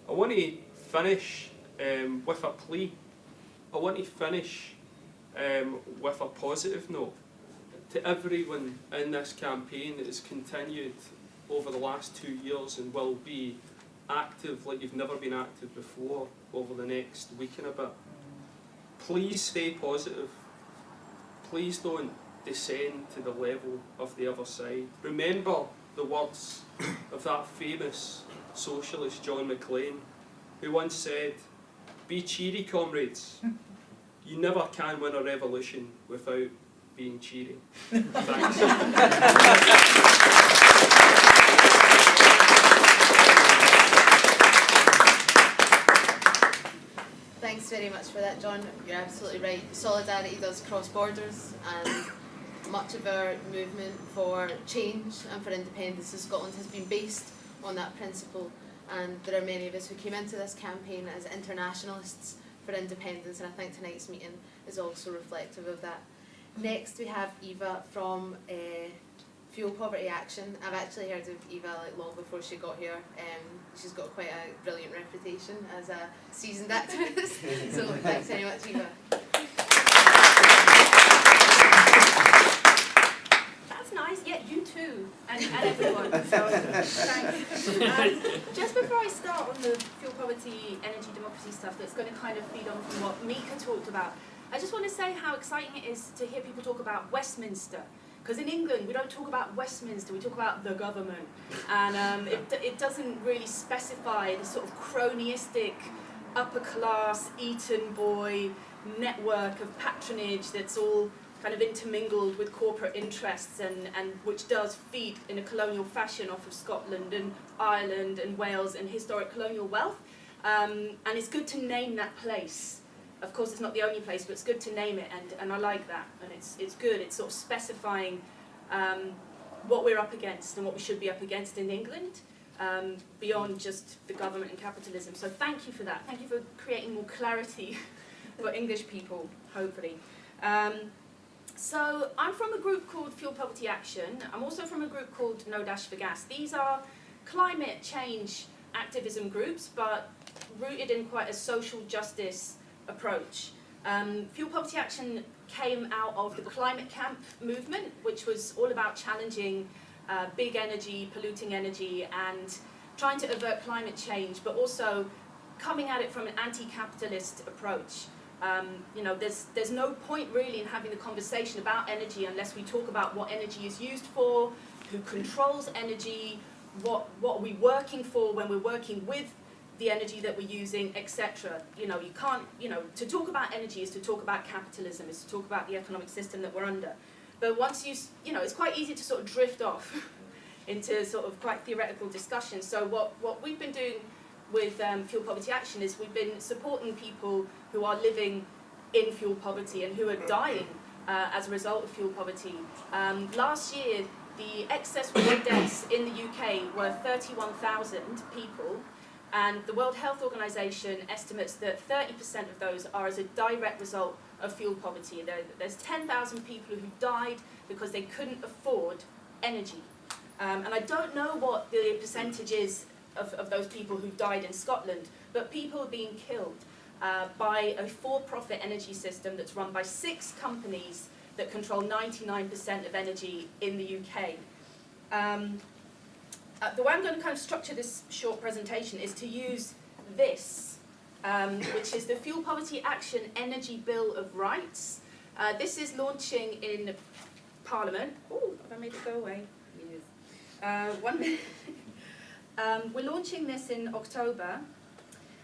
I want to finish with a plea. I want to finish with a positive note to everyone in this campaign that has continued over the last 2 years and will be active like you've never been active before over the next week and a bit. Please stay positive. Please don't descend to the level of the other side. Remember the words of that famous socialist John Maclean, who once said, "Be cheery, comrades. You never can win a revolution without being cheery." Thanks. Thanks very much for that, John. You're absolutely right. Solidarity does cross borders, and much of our movement for change and for independence in Scotland has been based on that principle. And there are many of us who came into this campaign as internationalists for independence, and I think tonight's meeting is also reflective of that. Next we have Eva from Fuel Poverty Action. I've actually heard of Eva long before she got here. She's got quite a brilliant reputation as a seasoned activist, so thanks very much, Eva. That's nice, yeah, you too, and everyone, so thanks. Just before I start on the fuel poverty, energy democracy stuff that's going to kind of feed on from what Mika talked about, I just want to say how exciting it is to hear people talk about Westminster. Because in England, we don't talk about Westminster, we talk about the government. And it doesn't really specify the sort of cronyistic, upper class, Eton boy network of patronage that's all kind of intermingled with corporate interests and which does feed in a colonial fashion off of Scotland and Ireland and Wales and historic colonial wealth. And it's good to name that place. Of course, it's not the only place, but it's good to name it, and I like that. And it's good. It's sort of specifying what we're up against and what we should be up against in England, beyond just the government and capitalism. So thank you for that. Thank you for creating more clarity for English people, hopefully. So I'm from a group called Fuel Poverty Action. I'm also from a group called No Dash for Gas. These are climate change activism groups, but rooted in quite a social justice approach. Fuel Poverty Action came out of the climate camp movement, which was all about challenging big energy, polluting energy, and trying to avert climate change, but also coming at it from an anti-capitalist approach. You know, there's no point really in having the conversation about energy unless we talk about what energy is used for, who controls energy, what are we working for when we're working with the energy that we're using, etc. You know, you can't, you know, to talk about energy is to talk about capitalism, is to talk about the economic system that we're under. But once you know, it's quite easy to sort of drift off into sort of quite theoretical discussions. So what we've been doing with Fuel Poverty Action is we've been supporting people who are living in fuel poverty and who are dying as a result of fuel poverty. Last year, the excess water deaths in the UK were 31,000 people, and the World Health Organization estimates that 30% of those are as a direct result of fuel poverty. There's 10,000 people who died because they couldn't afford energy. And I don't know what the percentage is of those people who died in Scotland, but people being killed by a for-profit energy system that's run by 6 companies that control 99% of energy in the UK. The way I'm going to kind of structure this short presentation is to use this, which is the Fuel Poverty Action Energy Bill of Rights. This is launching in Parliament. Oh, have I made it go away? Yes. 1 minute. We're launching this in October,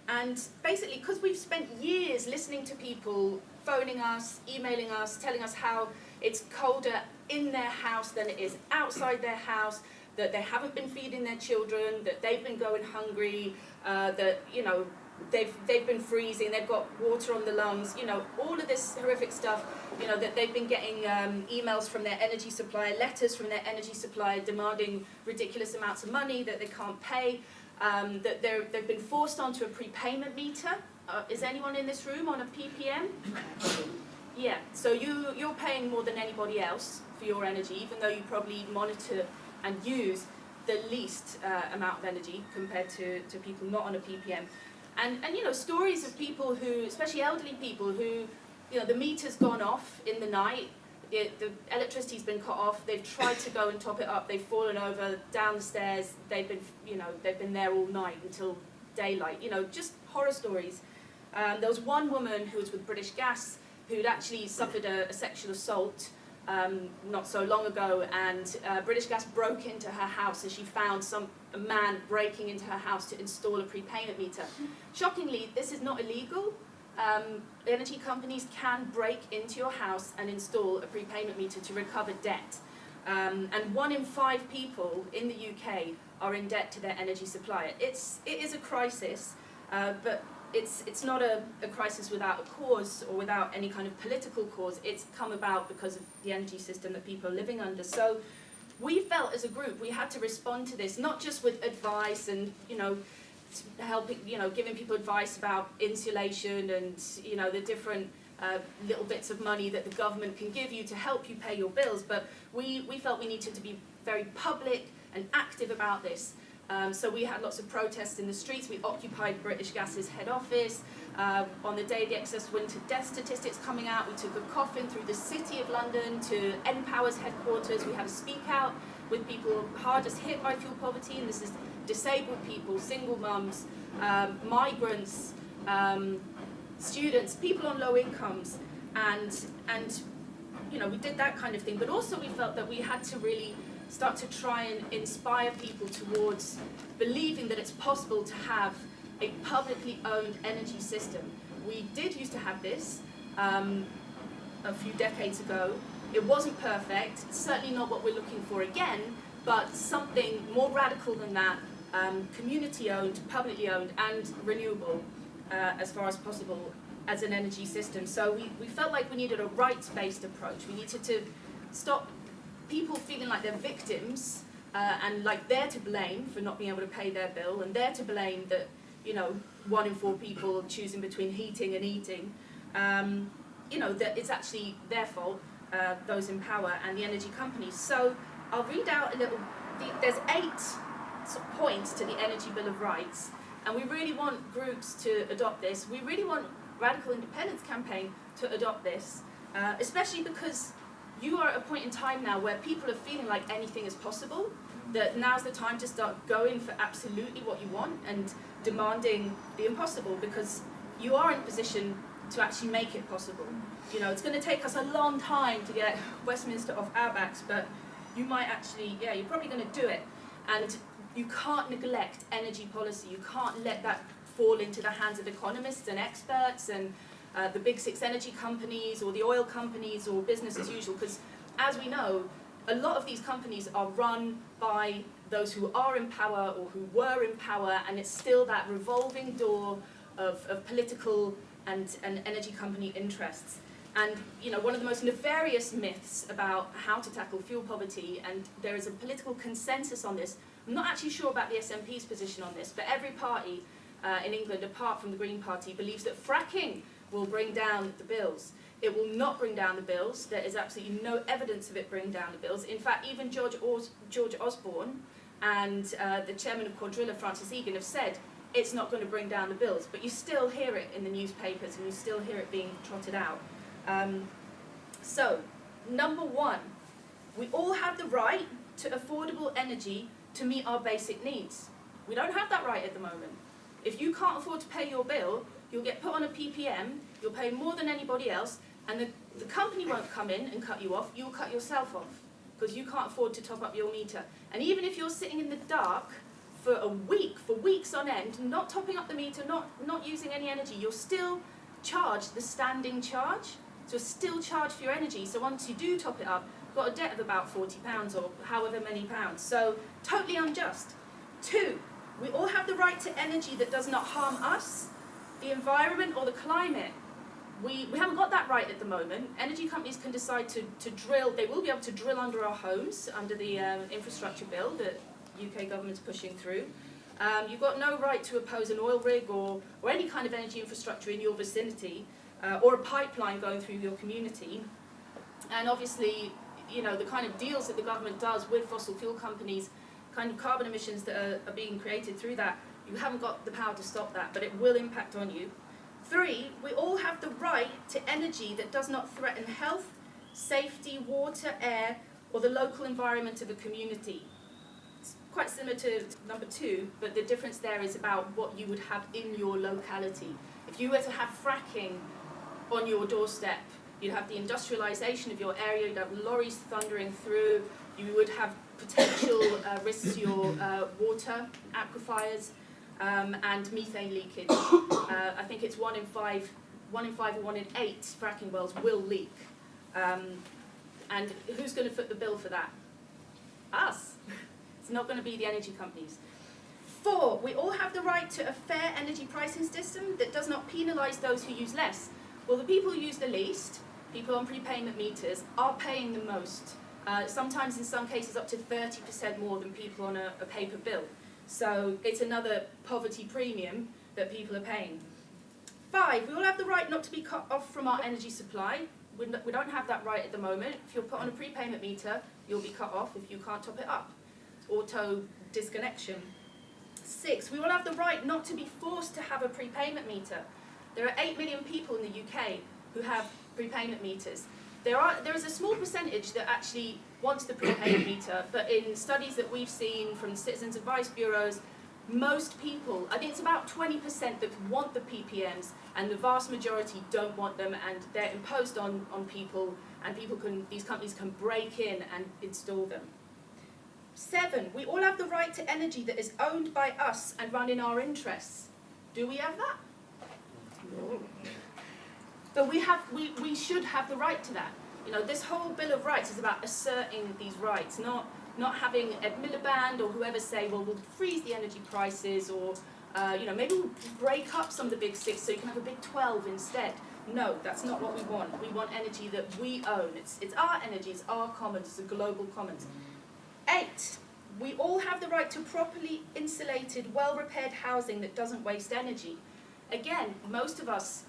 and basically because we've spent years listening to people phoning us, emailing us, telling us how it's colder in their house than it is outside their house, that they haven't been feeding their children, that they've been going hungry, that, you know, they've been freezing, they've got water on the lungs, you know, all of this horrific stuff, you know, that they've been getting emails from their energy supplier, letters from their energy supplier demanding ridiculous amounts of money that they can't pay, that they've been forced onto a prepayment meter. Is anyone in this room on a PPM? Yeah, so you're paying more than anybody else for your energy, even though you probably monitor and use the least amount of energy compared to people not on a PPM. And you know, stories of people who, especially elderly people who, you know, the meter's gone off in the night, the electricity's been cut off, they've tried to go and top it up, they've fallen over, down the stairs, they've been there all night until daylight, you know, just horror stories. There was one woman who was with British Gas who'd actually suffered a sexual assault not so long ago, and British Gas broke into her house as she found a man breaking into her house to install a prepayment meter. Shockingly, this is not illegal. Energy companies can break into your house and install a prepayment meter to recover debt. And 1 in 5 people in the UK are in debt to their energy supplier. It is a crisis, but it's not a crisis without a cause or without any kind of political cause. It's come about because of the energy system that people are living under. So we felt as a group we had to respond to this, not just with advice and, you know, helping, you know, giving people advice about insulation and, you know, the different little bits of money that the government can give you to help you pay your bills, but we felt we needed to be very public and active about this. So we had lots of protests in the streets. We occupied British Gas's head office. On the day of the excess winter death statistics coming out, we took a coffin through the city of London to NPower's headquarters. We had a speak out with people hardest hit by fuel poverty, and this is disabled people, single mums, migrants, students, people on low incomes, and you know, we did that kind of thing. But also we felt that we had to really start to try and inspire people towards believing that it's possible to have a publicly owned energy system. We did used to have this a few decades ago. It wasn't perfect, it's certainly not what we're looking for again, but something more radical than that, community owned, publicly owned, and renewable as far as possible as an energy system. So we felt like we needed a rights-based approach. We needed to stop people feeling like they're victims and like they're to blame for not being able to pay their bill, and they're to blame that, you know, 1 in 4 people choosing between heating and eating, you know, that it's actually their fault, those in power and the energy companies. So I'll read out a little, there's 8 points to the Energy Bill of Rights, and we really want groups to adopt this. We really want Radical Independence Campaign to adopt this, especially because you are at a point in time now where people are feeling like anything is possible, that now's the time to start going for absolutely what you want and demanding the impossible, because you are in a position to actually make it possible. You know, it's going to take us a long time to get Westminster off our backs, but you might actually, yeah, you're probably going to do it. And you can't neglect energy policy. You can't let that fall into the hands of economists and experts and the big 6 energy companies or the oil companies or business as usual, because as we know, a lot of these companies are run by those who are in power or who were in power, and it's still that revolving door of political and energy company interests. And you know, one of the most nefarious myths about how to tackle fuel poverty, and there is a political consensus on this, I'm not actually sure about the SNP's position on this, but every party in England, apart from the Green Party, believes that fracking will bring down the bills. It will not bring down the bills. There is absolutely no evidence of it bringing down the bills. In fact, even George Osborne, and the chairman of Quadrilla, Francis Egan, have said it's not going to bring down the bills, but you still hear it in the newspapers and you still hear it being trotted out. So, number one, we all have the right to affordable energy to meet our basic needs. We don't have that right at the moment. If you can't afford to pay your bill, you'll get put on a PPM, you'll pay more than anybody else, and the company won't come in and cut you off, you'll cut yourself off, because you can't afford to top up your meter. And even if you're sitting in the dark for a week, for weeks on end, not topping up the meter, not using any energy, you're still charged the standing charge, so you're still charged for your energy. So once you do top it up, you've got a debt of about £40 or however many pounds. So totally unjust. 2, we all have the right to energy that does not harm us, the environment or the climate. We haven't got that right at the moment. Energy companies can decide to drill, they will be able to drill under our homes, under the infrastructure bill that UK government's pushing through. You've got no right to oppose an oil rig or any kind of energy infrastructure in your vicinity, or a pipeline going through your community. And obviously, you know, the kind of deals that the government does with fossil fuel companies, kind of carbon emissions that are being created through that, you haven't got the power to stop that, but it will impact on you. 3, we all have the right to energy that does not threaten health, safety, water, air, or the local environment of a community. It's quite similar to number 2, but the difference there is about what you would have in your locality. If you were to have fracking on your doorstep, you'd have the industrialisation of your area, you'd have lorries thundering through, you would have potential risks to your water aquifers, and methane leakage. I think it's 1 in 5 or 1 in 8 fracking wells will leak. And who's going to foot the bill for that? Us. It's not going to be the energy companies. 4, we all have the right to a fair energy pricing system that does not penalise those who use less. Well, the people who use the least, people on prepayment meters, are paying the most. Sometimes, in some cases, up to 30% more than people on a paper bill. So it's another poverty premium that people are paying. 5, we all have the right not to be cut off from our energy supply. We don't have that right at the moment. If you're put on a prepayment meter, you'll be cut off if you can't top it up. Auto disconnection. 6, we all have the right not to be forced to have a prepayment meter. There are 8 million people in the UK who have prepayment meters. There is a small percentage that actually wants the prepayment meter, but in studies that we've seen from citizens advice bureaus, most people, I think it's about 20% that want the PPMs, and the vast majority don't want them, and they're imposed on people, and these companies can break in and install them. 7, we all have the right to energy that is owned by us and run in our interests. Do we have that? No. But we should have the right to that. You know, this whole Bill of Rights is about asserting these rights, not having Ed Miliband or whoever say, well, we'll freeze the energy prices, or you know, maybe we'll break up some of the big 6 so you can have a big 12 instead. No, that's not what we want. We want energy that we own. It's our energy, it's our commons, it's a global commons. 8, we all have the right to properly insulated, well-repaired housing that doesn't waste energy. Again, most of us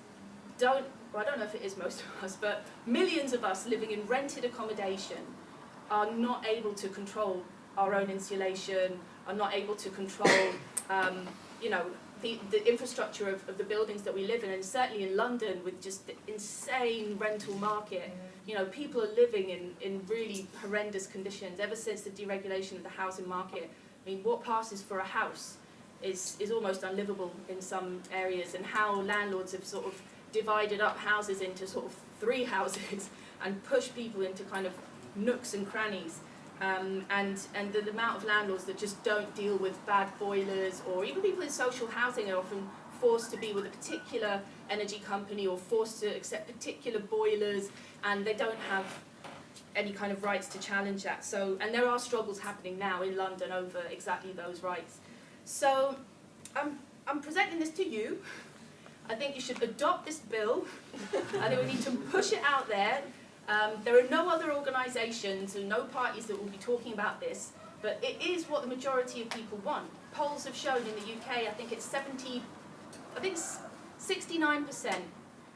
don't, well, I don't know if it is most of us, but millions of us living in rented accommodation are not able to control our own insulation, are not able to control, you know, the infrastructure of the buildings that we live in, and certainly in London with just the insane rental market. You know, people are living in really horrendous conditions ever since the deregulation of the housing market. I mean, what passes for a house is almost unlivable in some areas, and how landlords have sort of divided up houses into sort of 3 houses and pushed people into kind of nooks and crannies. And the amount of landlords that just don't deal with bad boilers, or even people in social housing are often forced to be with a particular energy company or forced to accept particular boilers, and they don't have any kind of rights to challenge that. So, and there are struggles happening now in London over exactly those rights. So I'm presenting this to you. I think you should adopt this bill. I think we need to push it out there. There are no other organisations and no parties that will be talking about this, but it is what the majority of people want. Polls have shown in the UK, I think it's 69%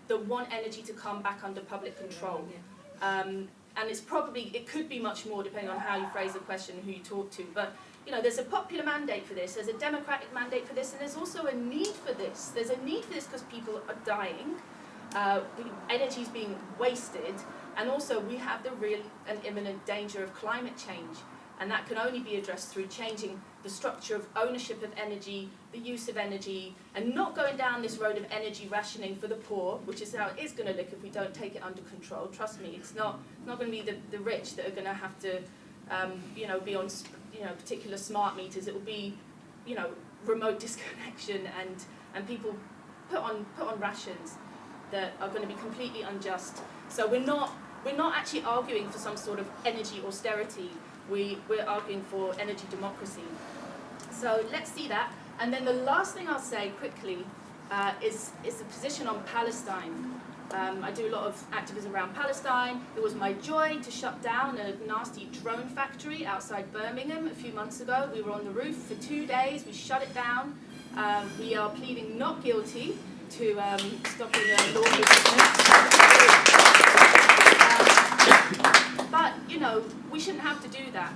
that want energy to come back under public control. And it could be much more depending on how you phrase the question and who you talk to, but there's a popular mandate for this, there's a democratic mandate for this, and there's also a need for this. There's a need for this because people are dying, energy's being wasted, and also we have the real and imminent danger of climate change. And that can only be addressed through changing the structure of ownership of energy, the use of energy, and not going down this road of energy rationing for the poor, which is how it is going to look if we don't take it under control. Trust me, it's not going to be the rich that are going to have to, be on, particular smart meters. It will be, remote disconnection and people put on rations that are going to be completely unjust. So we're not actually arguing for some sort of energy austerity. We're arguing for energy democracy. So let's see that. And then the last thing I'll say quickly is the position on Palestine. I do a lot of activism around Palestine. It was my joy to shut down a nasty drone factory outside Birmingham a few months ago. We were on the roof for 2 days. We shut it down. We are pleading not guilty to stopping a lawful business. But, we shouldn't have to do that.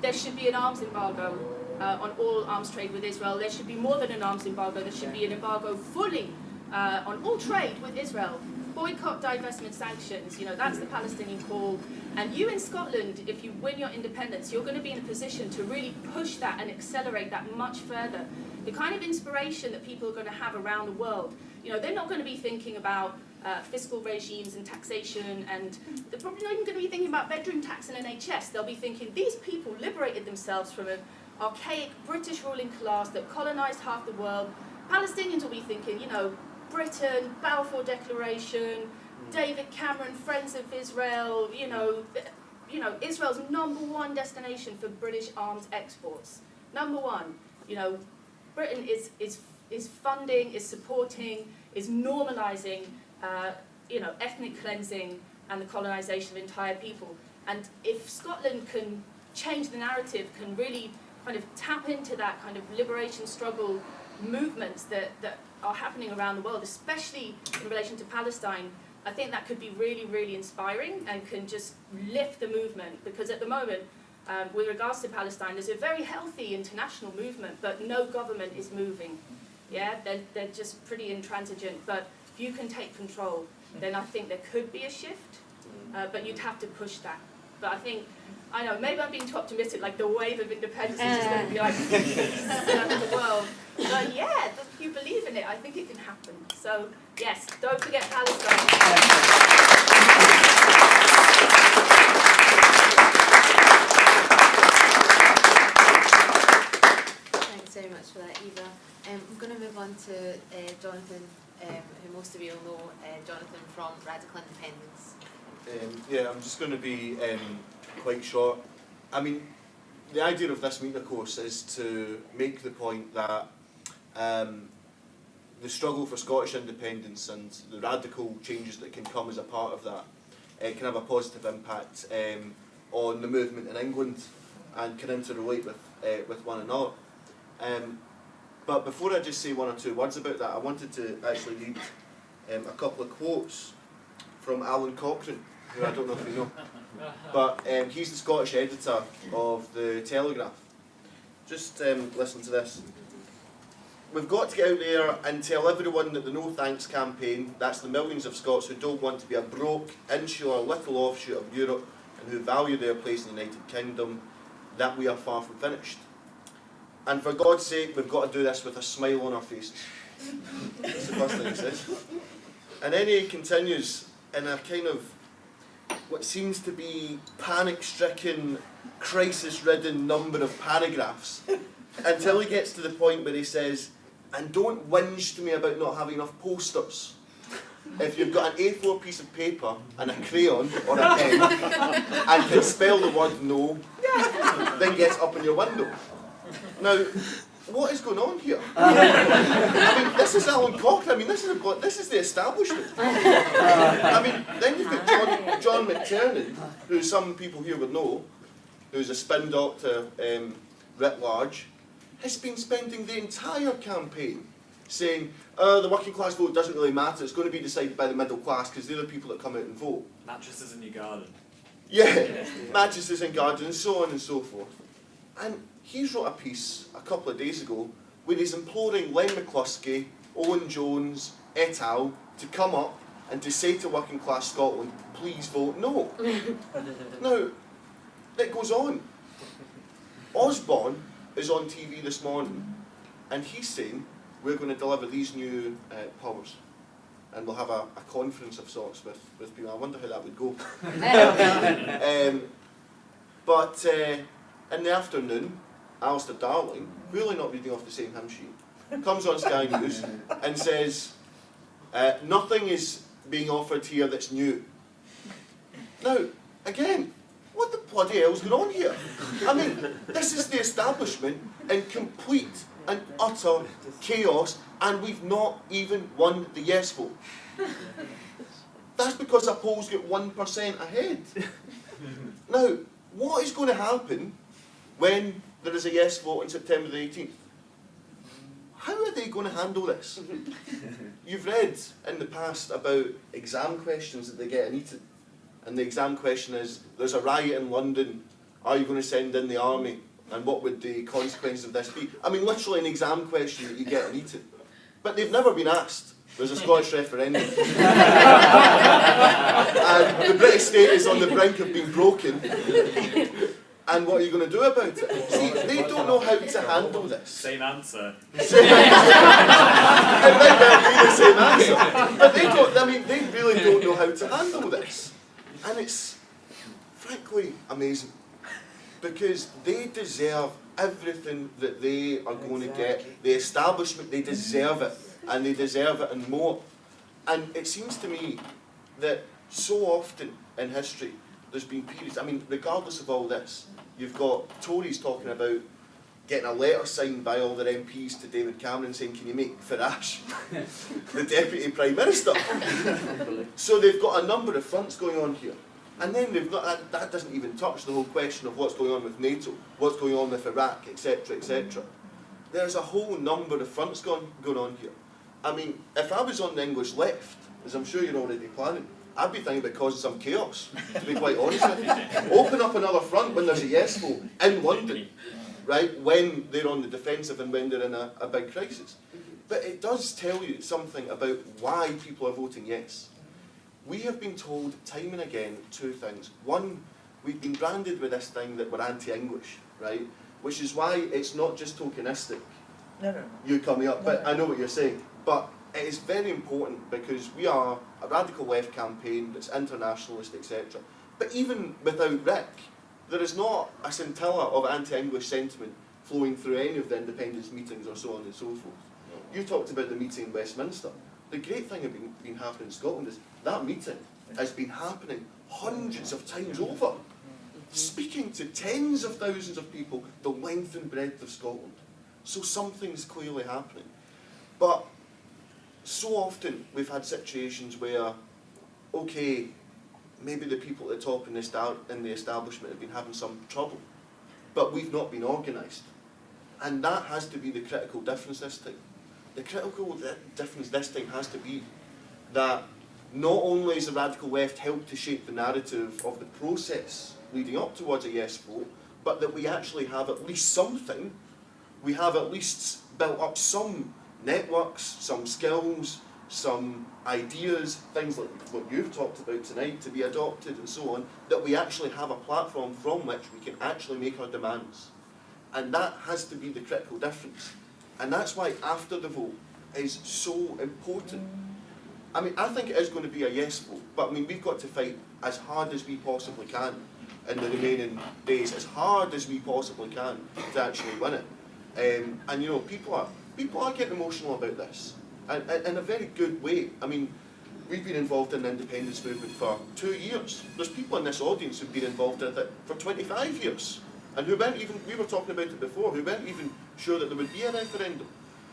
There should be an arms embargo on all arms trade with Israel. There should be more than an arms embargo. There should be an embargo fully on all trade with Israel. Boycott, divestment, sanctions. That's the Palestinian call. And you in Scotland, if you win your independence, you're going to be in a position to really push that and accelerate that much further. The kind of inspiration that people are going to have around the world, they're not going to be thinking about fiscal regimes and taxation, and they're probably not even going to be thinking about bedroom tax and NHS. They'll be thinking, these people liberated themselves from an archaic British ruling class that colonised half the world. Palestinians will be thinking, Britain, Balfour Declaration, David Cameron, Friends of Israel, Israel's #1 destination for British arms exports. #1. Britain is funding, is supporting, is normalising ethnic cleansing and the colonisation of entire people. And if Scotland can change the narrative, can really kind of tap into that kind of liberation struggle movements that are happening around the world, especially in relation to Palestine, I think that could be really, really inspiring and can just lift the movement. Because at the moment, with regards to Palestine, there's a very healthy international movement, but no government is moving. Yeah, they're just pretty intransigent. But if you can take control, then I think there could be a shift, but you'd have to push that. But I know, maybe I'm being too optimistic, like the wave of independence is just going to be like, the world. But yeah, if you believe in it, I think it can happen. So yes, don't forget Palestine. Thanks very much for that, Eva. I'm going to move on to Jonathan, who most of you will know, Jonathan from Radical Independence. I'm just going to be quite short. I mean, the idea of this meeting, of course, is to make the point that the struggle for Scottish independence and the radical changes that can come as a part of that can have a positive impact on the movement in England and can interrelate with one another. But before I just say one or two words about that, I wanted to actually read a couple of quotes from Alan Cochrane, who I don't know if you know, but he's the Scottish editor of the Telegraph. Just listen to this. We've got to get out there and tell everyone that the No Thanks campaign, that's the millions of Scots who don't want to be a broke, insular, little offshoot of Europe and who value their place in the United Kingdom, that we are far from finished. And for God's sake, we've got to do this with a smile on our faces. That's the first thing he says. And then he continues in a kind of what seems to be panic-stricken, crisis-ridden number of paragraphs until he gets to the point where he says, and don't whinge to me about not having enough posters. If you've got an A4 piece of paper and a crayon or a pen and can spell the word no, then get up in your window. Now, what is going on here? I mean, this is Alan Cochrane. I mean, this is the establishment. I mean, then you've got John McTernan, who some people here would know, who's a spin doctor writ large, has been spending the entire campaign saying, the working class vote doesn't really matter, it's going to be decided by the middle class because they're the people that come out and vote. Mattresses in your garden. Yeah, mattresses in gardens and so on and so forth. And he's wrote a piece a couple of days ago where he's imploring Len McCluskey, Owen Jones, et al. To come up and to say to working class Scotland, please vote no. Now, it goes on. Osborne is on TV this morning and he's saying we're going to deliver these new powers and we'll have a conference of sorts with people. I wonder how that would go. But in the afternoon, Alistair Darling, clearly not reading off the same hymn sheet, comes on Sky News and says, nothing is being offered here that's new. Now, again, what the bloody hell's going on here? I mean, this is the establishment in complete and utter chaos, and we've not even won the yes vote. That's because our polls get 1% ahead. Now, what is going to happen when there is a yes vote on September the 18th? How are they going to handle this? You've read in the past about exam questions that they get in Eton. And the exam question is, there's a riot in London, are you going to send in the army? And what would the consequences of this be? I mean, literally an exam question that you get in Eton. But they've never been asked. There's a Scottish referendum. And the British state is on the brink of being broken. And what are you going to do about it? See, they don't know how to handle this. Same answer. It might well be the same answer. But they don't, I mean, they really don't know how to handle this. And it's, frankly, amazing. Because they deserve everything that they are going to get. The establishment, they deserve it. And they deserve it and more. And it seems to me that so often in history, there's been periods, I mean, regardless of all this, you've got Tories talking about getting a letter signed by all their MPs to David Cameron saying, can you make Farage the Deputy Prime Minister? So they've got a number of fronts going on here. And then they've got, that doesn't even touch the whole question of what's going on with NATO, what's going on with Iraq, etc., etc. There's a whole number of fronts going on here. I mean, if I was on the English left, as I'm sure you're already planning, I'd be thinking about causing some chaos, to be quite honest with you. Open up another front when there's a yes vote in London, right, when they're on the defensive and when they're in a big crisis. But it does tell you something about why people are voting yes. We have been told time and again two things. One, we've been branded with this thing that we're anti-English, right, which is why it's not just tokenistic, you coming up, but I know what you're saying. But it is very important because we are a radical left campaign that's internationalist, etc. But even without Rick, there is not a scintilla of anti-English sentiment flowing through any of the independence meetings or so on and so forth. You talked about the meeting in Westminster. The great thing that's been happening in Scotland is that meeting has been happening hundreds of times over, speaking to tens of thousands of people the length and breadth of Scotland. So something's clearly happening. But so often we've had situations where, okay, maybe the people at the top in the establishment have been having some trouble, but we've not been organised. And that has to be the critical difference this time. The critical difference this time has to be that not only has the radical left helped to shape the narrative of the process leading up towards a yes vote, but that we actually have at least something. We have at least built up some networks, some skills, some ideas, things like what you've talked about tonight to be adopted and so on, that we actually have a platform from which we can actually make our demands. And that has to be the critical difference. And that's why after the vote is so important. I mean, I think it is going to be a yes vote, but I mean, we've got to fight as hard as we possibly can in the remaining days, as hard as we possibly can to actually win it. And you know, people are getting emotional about this, and in a very good way. I mean, we've been involved in the independence movement for 2 years. There's people in this audience who've been involved in it for 25 years, and who weren't even, we were talking about it before, who weren't even sure that there would be a referendum.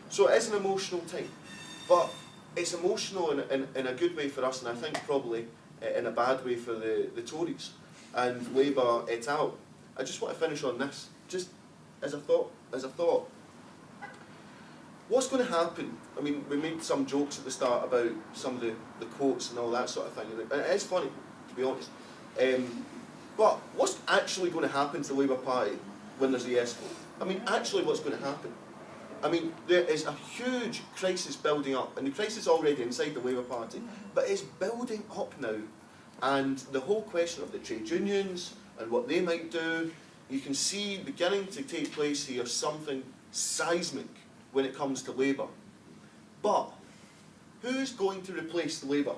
So it is an emotional time, but it's emotional in a good way for us, and I think probably in a bad way for the Tories and Labour et al. I just want to finish on this, just as a thought. What's going to happen? I mean, we made some jokes at the start about some of the quotes and all that sort of thing. And it is funny, to be honest. But what's actually going to happen to the Labour Party when there's a yes vote. I mean, actually what's going to happen? I mean, there is a huge crisis building up, and the crisis is already inside the Labour Party, but it's building up now. And the whole question of the trade unions and what they might do, you can see beginning to take place here something seismic when it comes to Labour. But who's going to replace Labour?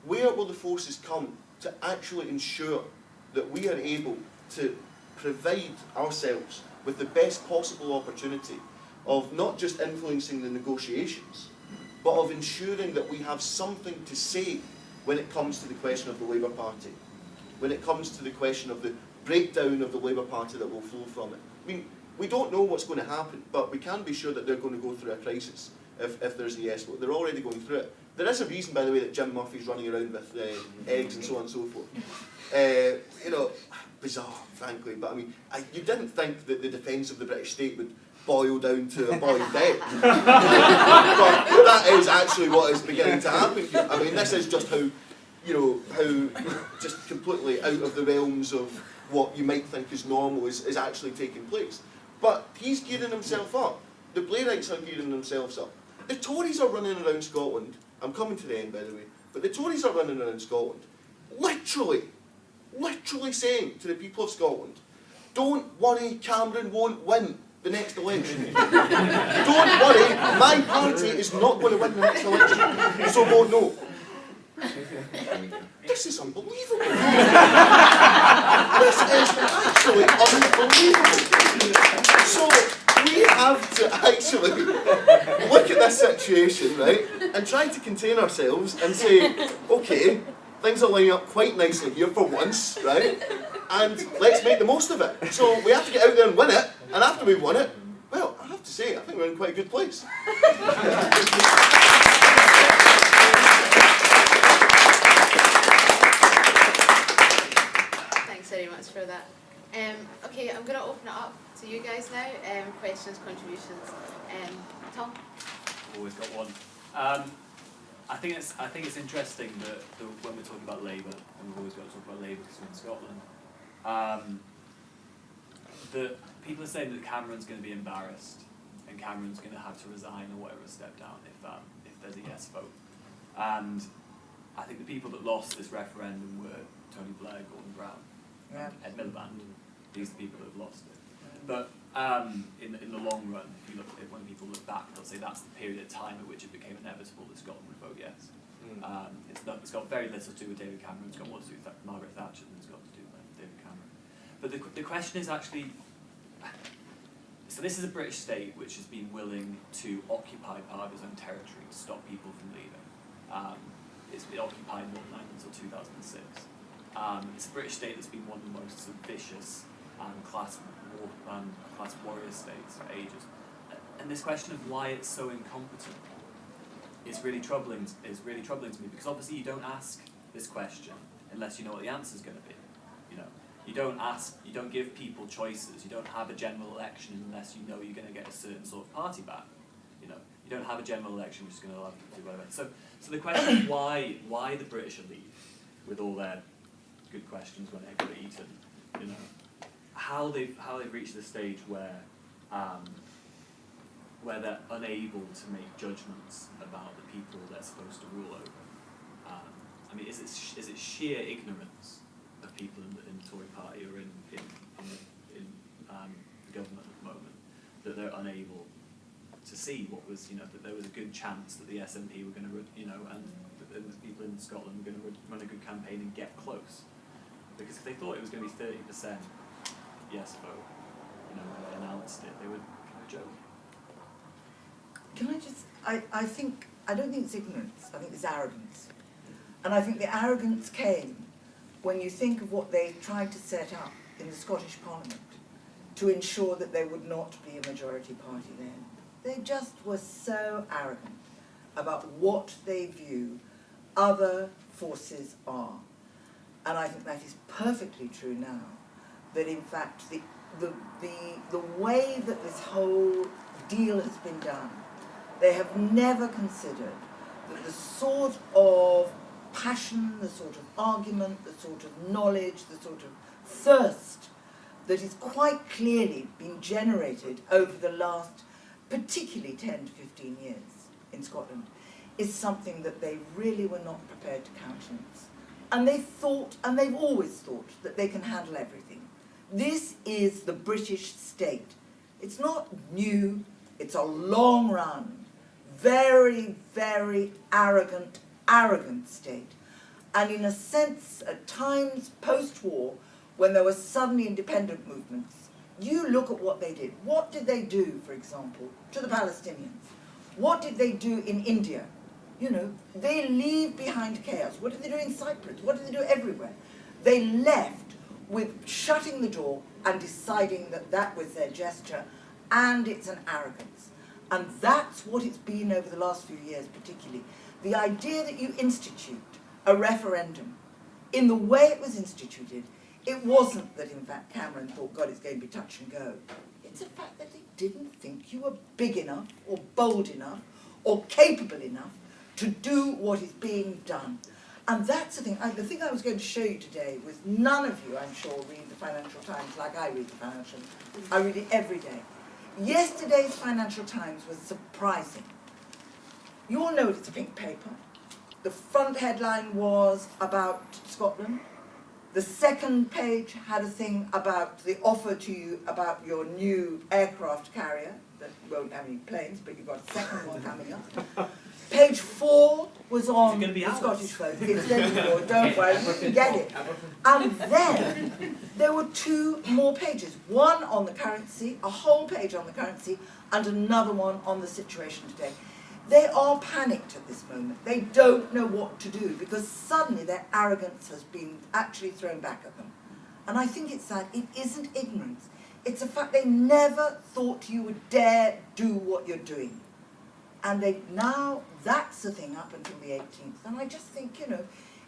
Where will the forces come to actually ensure that we are able to provide ourselves with the best possible opportunity of not just influencing the negotiations, but of ensuring that we have something to say when it comes to the question of the Labour Party, when it comes to the question of the breakdown of the Labour Party that will flow from it. I mean, we don't know what's going to happen, but we can be sure that they're going to go through a crisis if there's a yes vote. They're already going through it. There is a reason, by the way, that Jim Murphy's running around with eggs and so on and so forth. You know, bizarre, frankly, but I mean, you didn't think that the defence of the British state would boil down to a boiled egg. But that is actually what is beginning to happen here. I mean, this is just how, you know, how just completely out of the realms of what you might think is normal is actually taking place. But he's gearing himself up. The Blairites are gearing themselves up. The Tories are running around Scotland. I'm coming to the end, by the way. But the Tories are running around Scotland, literally saying to the people of Scotland, don't worry, Cameron won't win the next election. Don't worry, my party is not going to win the next election, so vote no. This is unbelievable. This is actually unbelievable. So we have to actually look at this situation, right, and try to contain ourselves and say, okay, things are lining up quite nicely here for once, right, and let's make the most of it. So we have to get out there and win it, and after we've won it, well, I have to say, I think we're in quite a good place. Thanks very much for that. Okay, I'm going to open it up to you guys now. Questions, contributions. Tom? Always got one. I think it's interesting that when we're talking about Labour, and we've always got to talk about Labour because we're in Scotland, that people are saying that Cameron's going to be embarrassed and Cameron's going to have to resign or whatever, step down if there's a yes vote. And I think the people that lost this referendum were Tony Blair, Gordon Brown, and Ed Miliband. These are the people that have lost it. But in the long run, if you look at it, when people look back, they'll say that's the period of time at which it became inevitable that Scotland would vote yes. It's got very little to do with David Cameron. It's got more to do with Margaret Thatcher than it's got to do with David Cameron. But the question is actually, so this is a British state which has been willing to occupy part of its own territory to stop people from leaving. It occupied Northern Ireland until 2006. It's a British state that's been one of the most vicious and class warrior states for ages. And this question of why it's so incompetent is really troubling to me, because obviously you don't ask this question unless you know what the answer is going to be. You don't give people choices. You don't have a general election unless you know you're going to get a certain sort of party back. You don't have a general election which is going to allow people to do whatever. So the question is why the British are leaving, with all their good questions when eggs are eaten, how they've reached the stage where they're unable to make judgments about the people they're supposed to rule over. I mean, is it sheer ignorance of people in the Tory party or in the government at the moment that they're unable to see what was, that there was a good chance that the SNP were going to, and the people in Scotland were going to run a good campaign and get close? Because if they thought it was going to be 30% yes vote, when they announced it, they would kind of joke. Can I just, I don't think it's ignorance, I think it's arrogance. And I think the arrogance came when you think of what they tried to set up in the Scottish Parliament to ensure that there would not be a majority party then. They just were so arrogant about what they view other forces are. And I think that is perfectly true now, that in fact the way that this whole deal has been done, they have never considered that the sort of passion, the sort of argument, the sort of knowledge, the sort of thirst that is quite clearly been generated over the last particularly 10 to 15 years in Scotland is something that they really were not prepared to countenance. And they thought, and they've always thought, that they can handle everything. This is the British state. It's not new, it's a long run, very, very arrogant state. And in a sense, at times post-war, when there were suddenly independent movements, you look at what they did. What did they do, for example, to the Palestinians? What did they do in India? You know, they leave behind chaos. What did they do in Cyprus? What did they do everywhere? They left with shutting the door and deciding that that was their gesture, and it's an arrogance. And that's what it's been over the last few years particularly. The idea that you institute a referendum in the way it was instituted, it wasn't that in fact Cameron thought, God, it's going to be touch and go. It's the fact that they didn't think you were big enough or bold enough or capable enough to do what is being done. And that's the thing. The thing I was going to show you today was none of you, I'm sure, read the Financial Times like I read the Financial Times. I read it every day. Yesterday's Financial Times was surprising. You all know it's a pink paper. The front headline was about Scotland. The second page had a thing about the offer to you about your new aircraft carrier that won't have any planes, but you've got a second one coming up. Page 4 was on the Scottish folk. It's going to be, don't worry, you can get it. And then there were 2 more pages. One on the currency, a whole page on the currency, and another one on the situation today. They are panicked at this moment. They don't know what to do because suddenly their arrogance has been actually thrown back at them. And I think it's that. It isn't ignorance. It's the fact they never thought you would dare do what you're doing. And they now, that's the thing up until the 18th. And I just think, you know,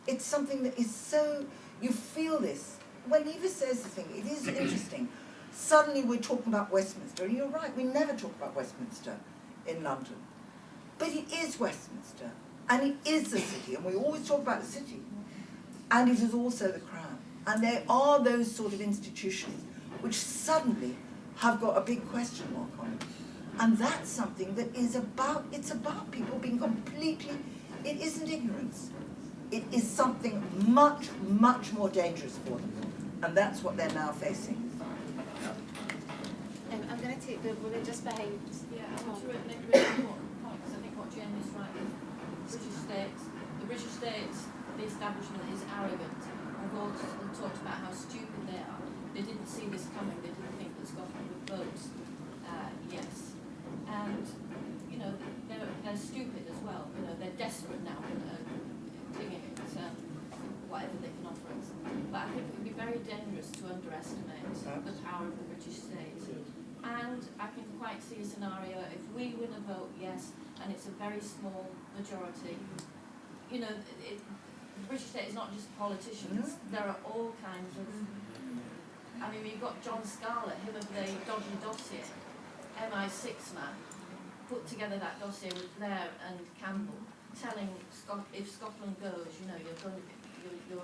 it's something that is so, you feel this. When Eva says the thing, it is interesting. Suddenly we're talking about Westminster. And you're right, we never talk about Westminster in London. But it is Westminster, and it is the city, and we always talk about the city, and it is also the Crown. And there are those sort of institutions which suddenly have got a big question mark on it. And that's something that is about, it's about people being completely, it isn't ignorance. It is something much, much more dangerous for them. And that's what they're now facing. I'm going to take the woman just behind. Yeah, I want to make a really important point, because I think what Jane is right is the British state, the establishment is arrogant. We've all talked about how stupid they are. They didn't see this coming. They didn't think that Scotland would vote yes. And, you know, they're stupid as well. You know, they're desperate now, clinging at whatever they can offer us. But I think it would be very dangerous to underestimate the power of the British state. And I can quite see a scenario, if we win a vote yes, and it's a very small majority, you know, the British state is not just politicians, there are all kinds of, I mean, we've got John Scarlett, him of the dodgy dossier, MI6 man, put together that dossier with Blair and Campbell, telling if Scotland goes, you know, you're going to be, your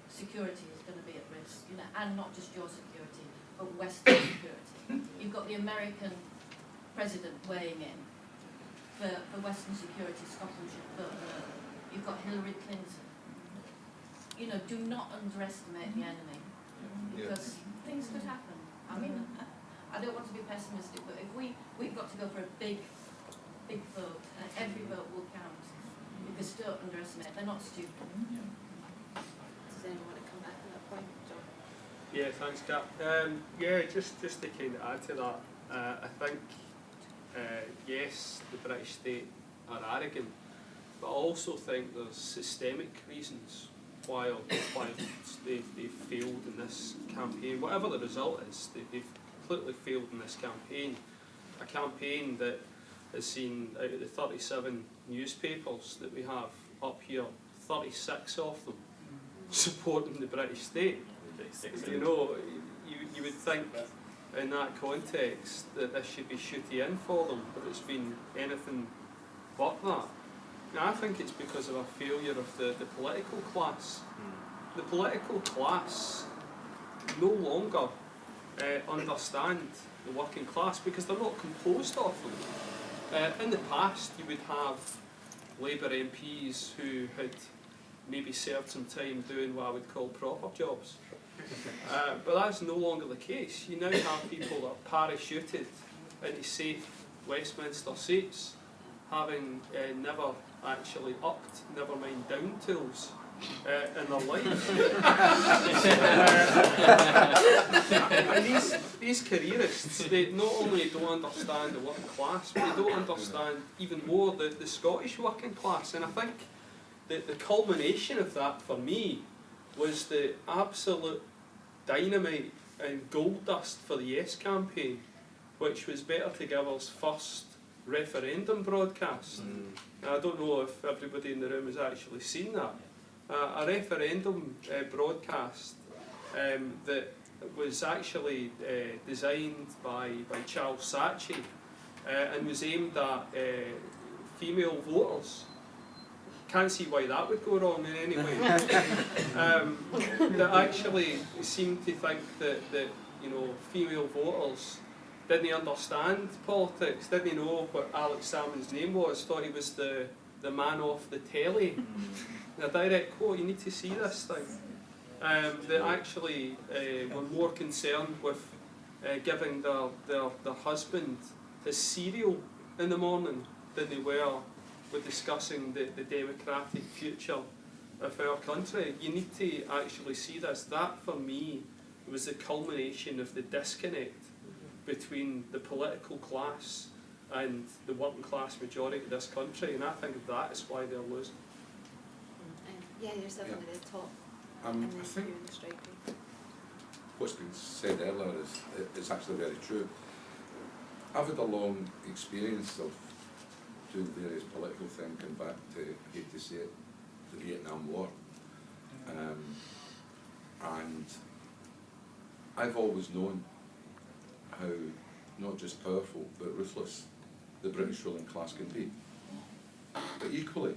security is going to be at risk, you know, and not just your security, but Western security. You've got the American president weighing in for Western security. Scotland should vote no. You've got Hillary Clinton. You know, do not underestimate the enemy, because things could happen. I mean, I don't want to be pessimistic, but if we've got to go for a big vote, and every vote will count, because don't underestimate. They're not stupid. Does anyone want to come back to that point, John? Yeah, thanks, Kat. Yeah, just to kind of add to that, I think, yes, the British state are arrogant, but I also think there's systemic reasons why they've failed in this campaign. Whatever the result is, they've completely failed in this campaign. A campaign that has seen, out of the 37 newspapers that we have up here, 36 of them supporting the British state. You know, you would think in that context that this should be shooty in for them, but it's been anything but that. Now, I think it's because of a failure of the political class. The political class no longer understand the working class because they're not composed of them. In the past, you would have Labour MPs who had maybe served some time doing what I would call proper jobs. But that's no longer the case. You now have people that are parachuted into safe Westminster seats, having never actually upped, never mind down tools in their lives. And these careerists, they not only don't understand the working class, but they don't understand even more the Scottish working class. And I think that the culmination of that for me was the absolute dynamite and gold dust for the Yes campaign, which was Better Together's first referendum broadcast. Now, I don't know if everybody in the room has actually seen that. A referendum broadcast that was actually designed by Charles Saatchi and was aimed at female voters. Can't see why that would go wrong in any way. That actually seemed to think that you know, female voters didn't understand politics, didn't know what Alex Salmond's name was, thought he was the man off the telly. In a direct quote, you need to see this thing. That actually were more concerned with giving their husband his cereal in the morning than they were with discussing the democratic future of our country. You need to actually see this. That, for me, was the culmination of the disconnect between the political class and the working class majority of this country, and I think that is why they're losing. Yeah, yourself in the top. I and then think you in the strike group. what's been said earlier is actually very true. I've had a long experience of doing various political things, going back to, I hate to say it, the Vietnam War. And I've always known how not just powerful but ruthless the British ruling class can be. But equally,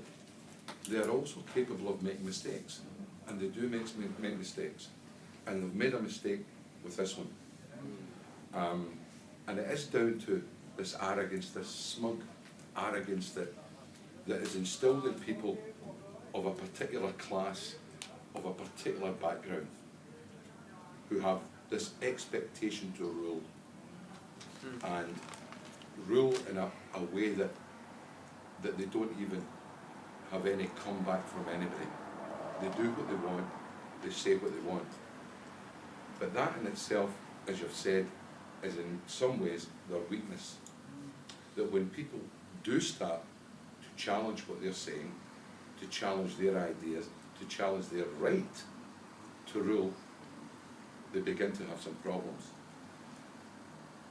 they are also capable of making mistakes, and they do make mistakes. And they've made a mistake with this one. And it is down to this arrogance, this smug arrogance that is instilled in people of a particular class, of a particular background, who have this expectation to rule, and rule in a way that they don't even have any comeback from anybody. They do what they want, they say what they want. But that in itself, as you've said, is in some ways their weakness. That when people do start to challenge what they're saying, to challenge their ideas, to challenge their right to rule, they begin to have some problems.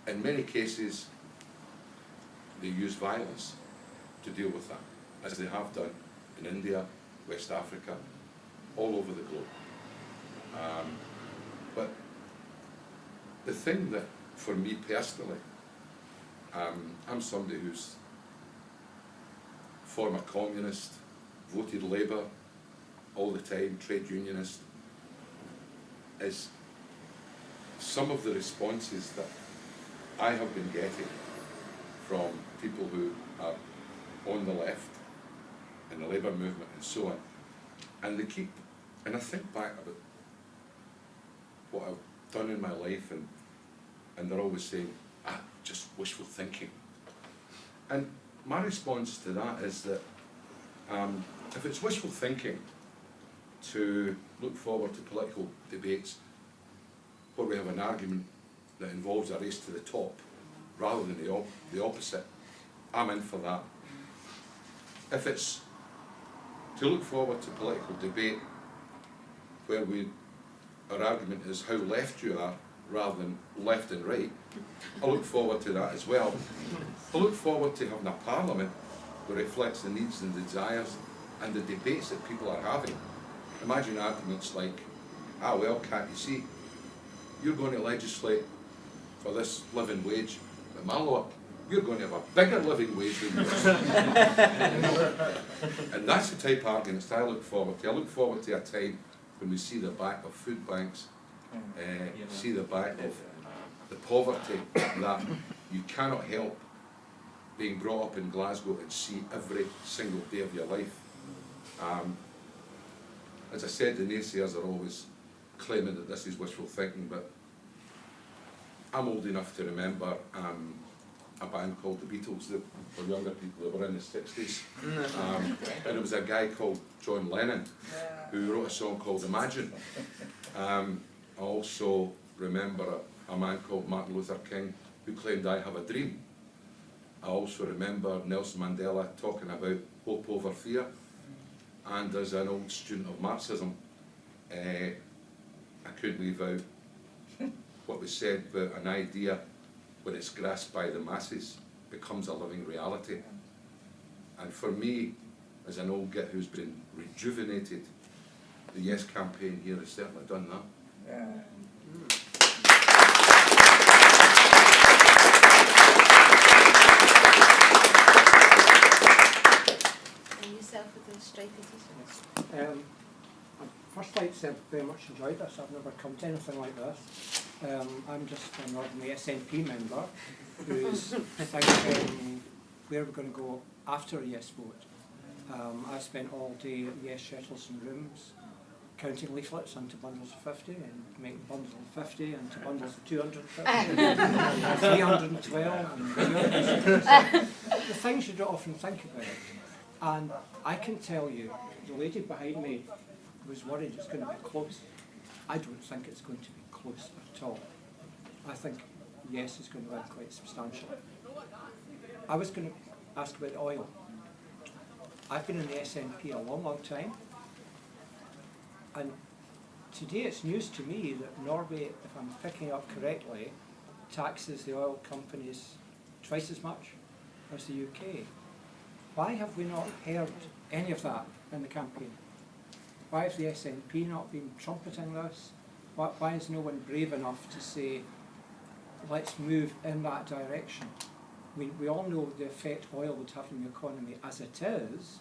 In many cases, they use violence to deal with that, as they have done in India, West Africa, all over the globe. But the thing that, for me personally, I'm somebody who's former communist, voted Labour all the time, trade unionist, is some of the responses that I have been getting from people who are on the left, in the Labour movement and so on. And they keep, and I think back about what I've done in my life, and they're always saying, just wishful thinking. And my response to that is that if it's wishful thinking to look forward to political debates where we have an argument that involves a race to the top rather than the opposite, I'm in for that. If it's to look forward to political debate where our argument is how left you are rather than left and right, I look forward to that as well. I look forward to having a parliament that reflects the needs and desires and the debates that people are having. Imagine arguments like, well, can't you see, you're going to legislate for this living wage, but my lord, you're going to have a bigger living wage than yours. And that's the type of arguments I look forward to. I look forward to a time when we see the back of food banks see the back of the poverty that you cannot help being brought up in Glasgow and see every single day of your life. As I said, the naysayers are always claiming that this is wishful thinking, but I'm old enough to remember a band called the Beatles, that for younger people that were in the 60s. And it was a guy called John Lennon who wrote a song called Imagine. I also remember a man called Martin Luther King who claimed I have a dream. I also remember Nelson Mandela talking about hope over fear. And as an old student of Marxism, I couldn't leave out what was said about an idea, when it's grasped by the masses, becomes a living reality. And for me, as an old git who's been rejuvenated, the Yes campaign here has certainly done that. And yourself with the stray petition? First, I'd say I've very much enjoyed this. I've never come to anything like this. I'm just an ordinary SNP member who's thinking where we're going to go after a yes vote. I spent all day at yes shuttles and rooms, counting leaflets into bundles of 50 and making bundles of 50 into bundles of 250, 312 and 200. The things you don't often think about. And I can tell you, the lady behind me was worried it's going to be close. I don't think it's going to be close at all. I think yes is going to win quite substantially. I was going to ask about oil. I've been in the SNP a long, long time, and today it's news to me that Norway, if I'm picking up correctly, taxes the oil companies twice as much as the UK. Why have we not heard any of that in the campaign? Why has the SNP not been trumpeting this? Why is no one brave enough to say, let's move in that direction? We all know the effect oil would have on the economy as it is,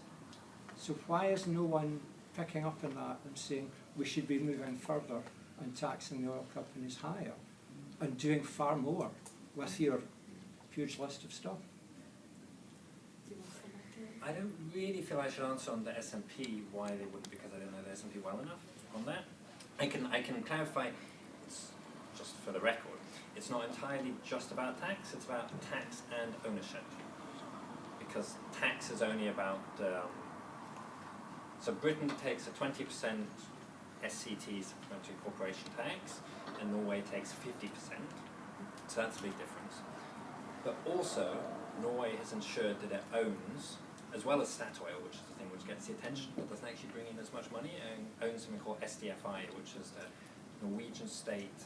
so why is no one picking up on that and saying we should be moving further and taxing the oil companies higher and doing far more with your huge list of stuff? I don't really feel I should answer on the SNP why they wouldn't, because I don't know the SNP well enough on that. I can clarify, it's just for the record, it's not entirely just about tax, it's about tax and ownership. Because tax is only about, so Britain takes a 20% SCT, supplementary corporation tax, and Norway takes 50%, so that's a big difference. But also, Norway has ensured that it owns, as well as Statoil, which is the thing which gets the attention but doesn't actually bring in as much money, and owns something called SDFI, which is the Norwegian state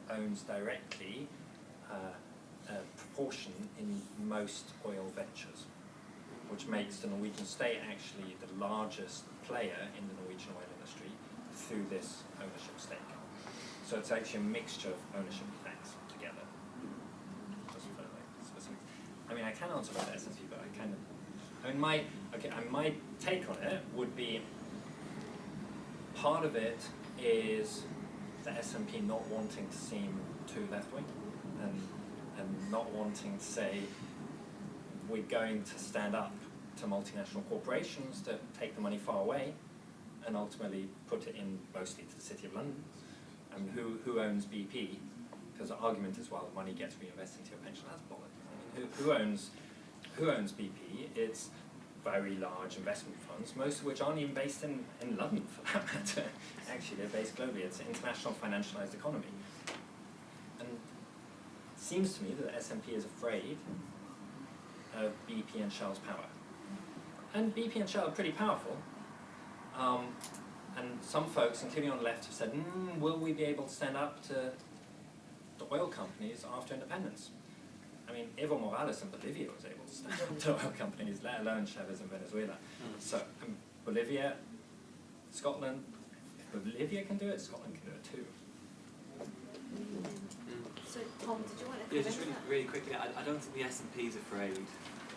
owns directly a proportion in most oil ventures, which makes the Norwegian state actually the largest player in the Norwegian oil industry through this ownership stake. So it's actually a mixture of ownership and tax together. Just for like specifics. I mean, I can answer about the S&P, but I kind of. I mean, my take on it would be part of it is the S&P not wanting to seem too left-wing and not wanting to say we're going to stand up to multinational corporations that take the money far away and ultimately put it in mostly to the City of London. I mean, who owns BP? Because the argument is, well, money gets reinvested into your pension. That's bollocks. I mean, who owns BP? It's very large investment funds, most of which aren't even based in London for that matter. Actually, they're based globally. It's an international financialized economy. And it seems to me that the S&P is afraid of BP and Shell's power. And BP and Shell are pretty powerful. And some folks, including on the left, have said, will we be able to stand up to the oil companies after independence? I mean, Evo Morales in Bolivia was able to stand up to oil companies, let alone Chavez in Venezuela. So Bolivia, Scotland, if Bolivia can do it, Scotland can do it too. So Tom, did you want to Yeah, comment just on really quickly, I don't think the S&P is afraid.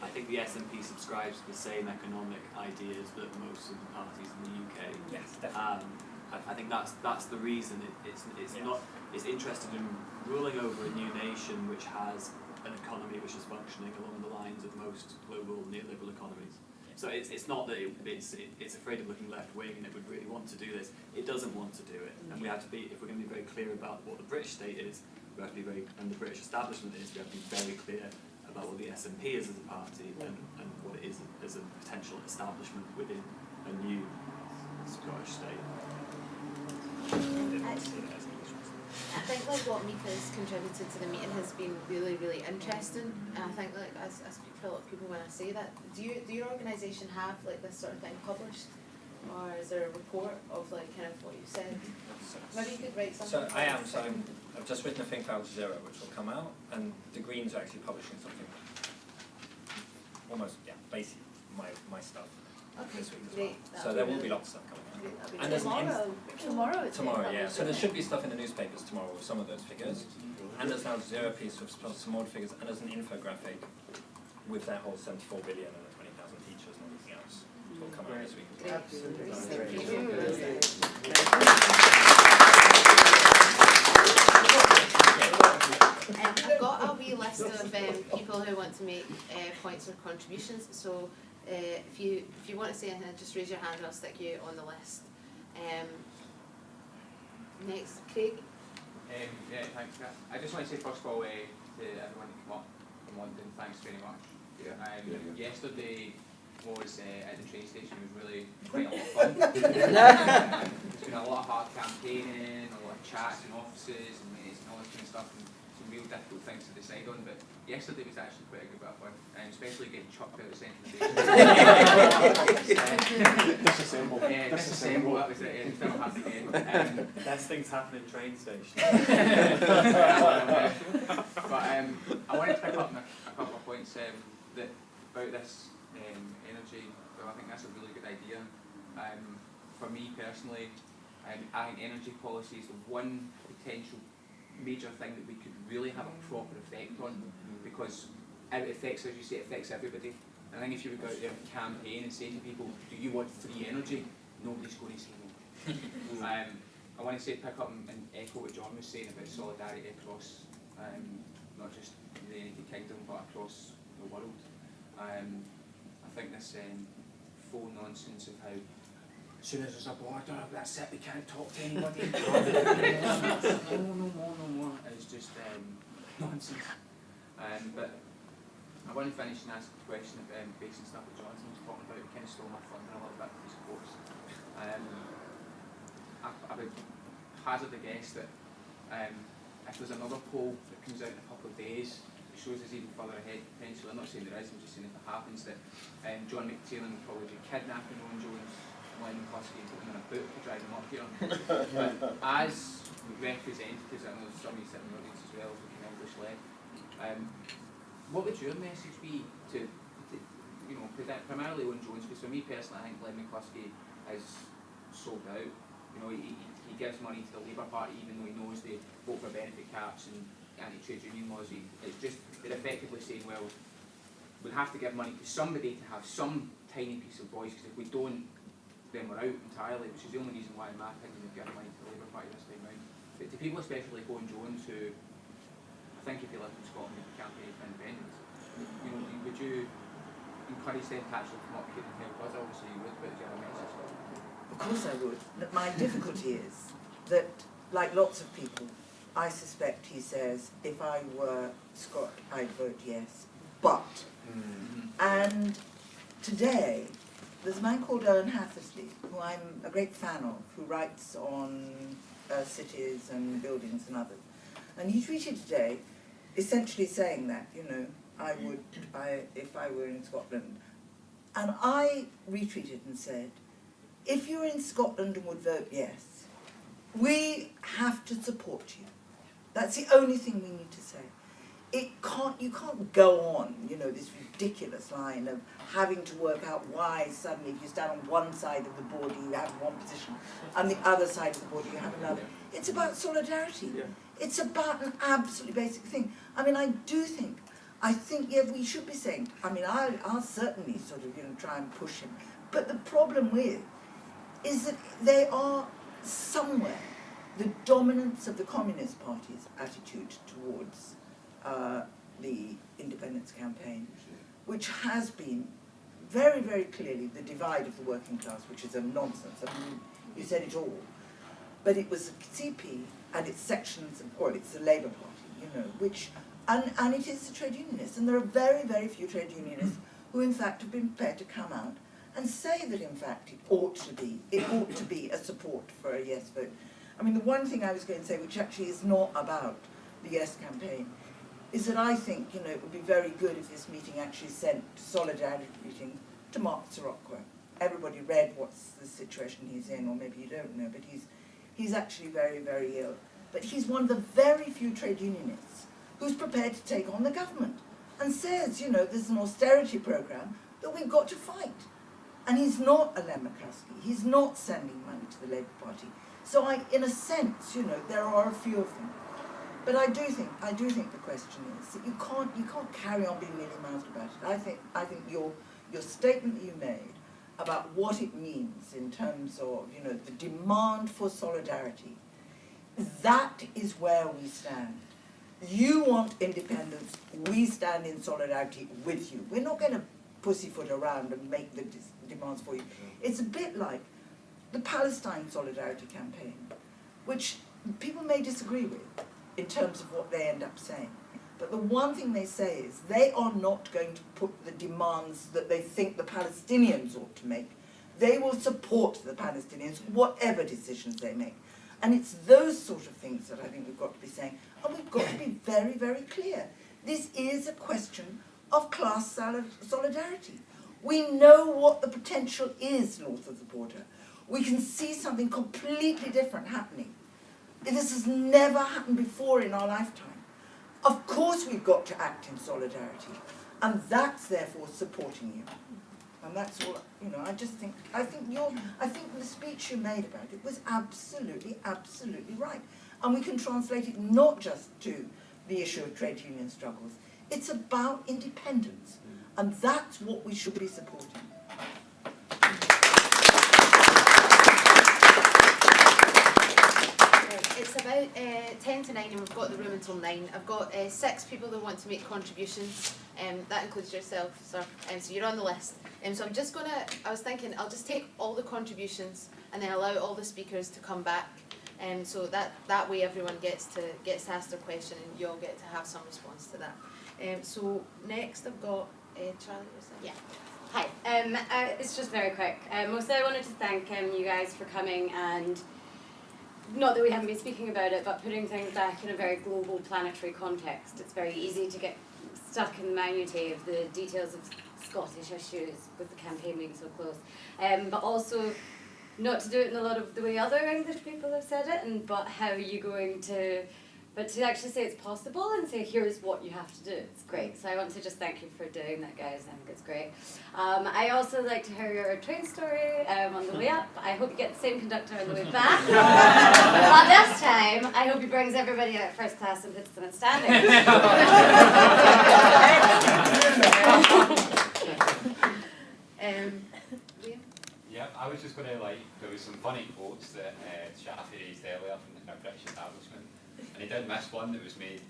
I think the S&P subscribes to the same economic ideas that most of the parties in the UK. Yes, definitely. I think that's the reason it's Yeah. not. It's interested in ruling over a new nation which has an economy which is functioning along the lines of most global neoliberal economies. So it's not that it's afraid of looking left wing and it would really want to do this. It doesn't want to do it, and we have to be, if we're going to be very clear about what the British state is, we have to be very, and the British establishment is, we have to be very clear about what the SNP is as a party and what it is as a potential establishment within a new Scottish state. I think like what Mika's contributed to the meeting has been really, really interesting, and I think like I speak for a lot of people when I say that. Do your organisation have like this sort of thing published, or is there a report of like kind of what you said? Maybe you could write something. I've just written a thing for Al Jazeera which will come out, and the Greens are actually publishing something almost basically my stuff this week as well. Great. So there will be lots of stuff coming out. And there's Tomorrow. It's tomorrow, yeah. So there should be stuff in the newspapers tomorrow with some of those figures. And there's an Al Jazeera piece with some more figures, and there's an infographic with that whole 74 billion and the 20,000 teachers and everything else. It will come out this week as well. I've got a wee list of people who want to make points or contributions. So if you want to say anything, just raise your hand and I'll stick you on the list. Next, Craig. Yeah, thanks. I just want to say first of all to everyone that came up from London, thanks very much. Yesterday was at the train station. It was really quite a lot of fun. There's been a lot of hard campaigning, a lot of chats in offices and meetings and all this kind of stuff, and some real difficult things to decide on. But yesterday was actually quite a good bit of fun, especially getting chucked out of the centre of the station. Disassemble. Yeah, disassemble. That was it. Yeah, it didn't happen again. Best things happen in train stations. But I wanted to pick up on a couple of points about this energy. Well, I think that's a really good idea. For me personally, I think energy policy is the one potential major thing that we could really have a proper effect on, because it affects, as you say, it affects everybody. And I think if you would go out there and campaign and say to people, do you want free energy? Nobody's going to say no. I want to say, pick up and echo what John was saying about solidarity across, not just the United Kingdom, but across the world. I think this full nonsense of how as soon as there's a border, that's it, we can't talk to anybody. No. It's just nonsense. But I want to finish and ask a question based on stuff that Jonathan was talking about. It kind of stole my thunder a little bit, I suppose. I would hazard a guess that if there's another poll that comes out in a couple of days, it shows us even further ahead potentially. I'm not saying there is, I'm just saying if it happens that John McTiernan will probably be kidnapping Owen Jones, Lennon Cluskey, and put him in a boot to drive him up here. But as representatives, I know there's some of you sitting in the audience as well, looking English left, what would your message be to primarily Owen Jones? Because for me personally, I think Lennon Cluskey is sold out. You know, he gives money to the Labour Party even though he knows they vote for benefit caps and anti-trade union laws. It's just, they're effectively saying, well, we'll have to give money to somebody to have some tiny piece of voice, because if we don't, then we're out entirely, which is the only reason why, in my opinion, they've given money to the Labour Party this time round. But to people, especially like Owen Jones, who I think if he lived in Scotland, he'd campaign for independence, you know, would you encourage them to actually come up here and help us? Obviously you would, but do you have a message? Of course I would. But my difficulty is that, like lots of people, I suspect he says, if I were Scot, I'd vote yes, but. And today, there's a man called Owen Hathersley, who I'm a great fan of, who writes on cities and buildings and others. And he tweeted today, essentially saying that, you know, if I were in Scotland. And I retweeted and said, if you're in Scotland and would vote yes, we have to support you. That's the only thing we need to say. You can't go on, you know, this ridiculous line of having to work out why suddenly if you stand on one side of the border you have one position and the other side of the border you have another. It's about solidarity. Yeah. It's about an absolutely basic thing. I mean, I think, yeah, we should be saying, I mean, I'll certainly sort of, you know, try and push him. But the problem is that they are somewhere the dominance of the Communist Party's attitude towards the independence campaign, which has been very, very clearly the divide of the working class, which is a nonsense. I mean, you said it all. But it was the CP and its sections, or it's the Labour Party, you know, which, and it is the trade unionists. And there are very, very few trade unionists who in fact have been prepared to come out and say that in fact it ought to be a support for a yes vote. I mean, the one thing I was going to say, which actually is not about the yes campaign, is that I think, you know, it would be very good if this meeting actually sent solidarity greetings to Mark Sirocco. Everybody read what's the situation he's in, or maybe you don't know, but he's actually very, very ill. But he's one of the very few trade unionists who's prepared to take on the government and says, you know, there's an austerity program that we've got to fight. And he's not a Len McCluskey. He's not sending money to the Labour Party. So in a sense, you know, there are a few of them. But I do think the question is that you can't carry on being mealy-mouthed about it. I think your statement that you made about what it means in terms of, you know, the demand for solidarity, that is where we stand. You want independence, we stand in solidarity with you. We're not going to pussyfoot around and make the demands for you. It's a bit like the Palestine Solidarity Campaign, which people may disagree with in terms of what they end up saying. But the one thing they say is they are not going to put the demands that they think the Palestinians ought to make. They will support the Palestinians, whatever decisions they make. And it's those sort of things that I think we've got to be saying. And we've got to be very, very clear. This is a question of class solidarity. We know what the potential is north of the border. We can see something completely different happening. This has never happened before in our lifetime. Of course we've got to act in solidarity, and that's therefore supporting you. And that's all, you know, I think the speech you made about it was absolutely, absolutely right. And we can translate it not just to the issue of trade union struggles. It's about independence, and that's what we should be supporting. It's about 10 to 9 and we've got the room until 9. I've got 6 people that want to make contributions, that includes yourself, sir, so you're on the list. So I'm just I was thinking I'll just take all the contributions and then allow all the speakers to come back, so that way everyone gets to ask their question and you all get to have some response to that. So next I've got Charlie, yourself. Yeah. Hi. It's just very quick. Mostly I wanted to thank you guys for coming, and not that we haven't been speaking about it, but putting things back in a very global planetary context. It's very easy to get stuck in the minutiae of the details of Scottish issues with the campaign being so close. But also not to do it in a lot of the way other English people have said it, but how are you going to, but to actually say it's possible and say here's what you have to do. It's great. So I want to just thank you for doing that, guys. I think it's great. I also like to hear your train story on the way up. I hope you get the same conductor on the way back. But this time, I hope he brings everybody out first class and puts them in standing. Yeah, I was just going to there was some funny quotes that Shafi raised earlier from the British establishment, and he did miss one that was made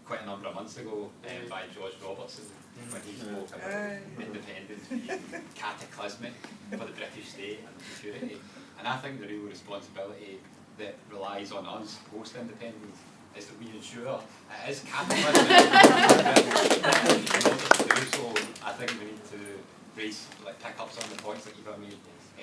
quite a number of months ago by George Robertson when he spoke about independence being cataclysmic for the British state and security. And I think the real responsibility that relies on us post-independence is that we ensure it is cataclysmic. In order to do so, I think we need to pick up some of the points that you've made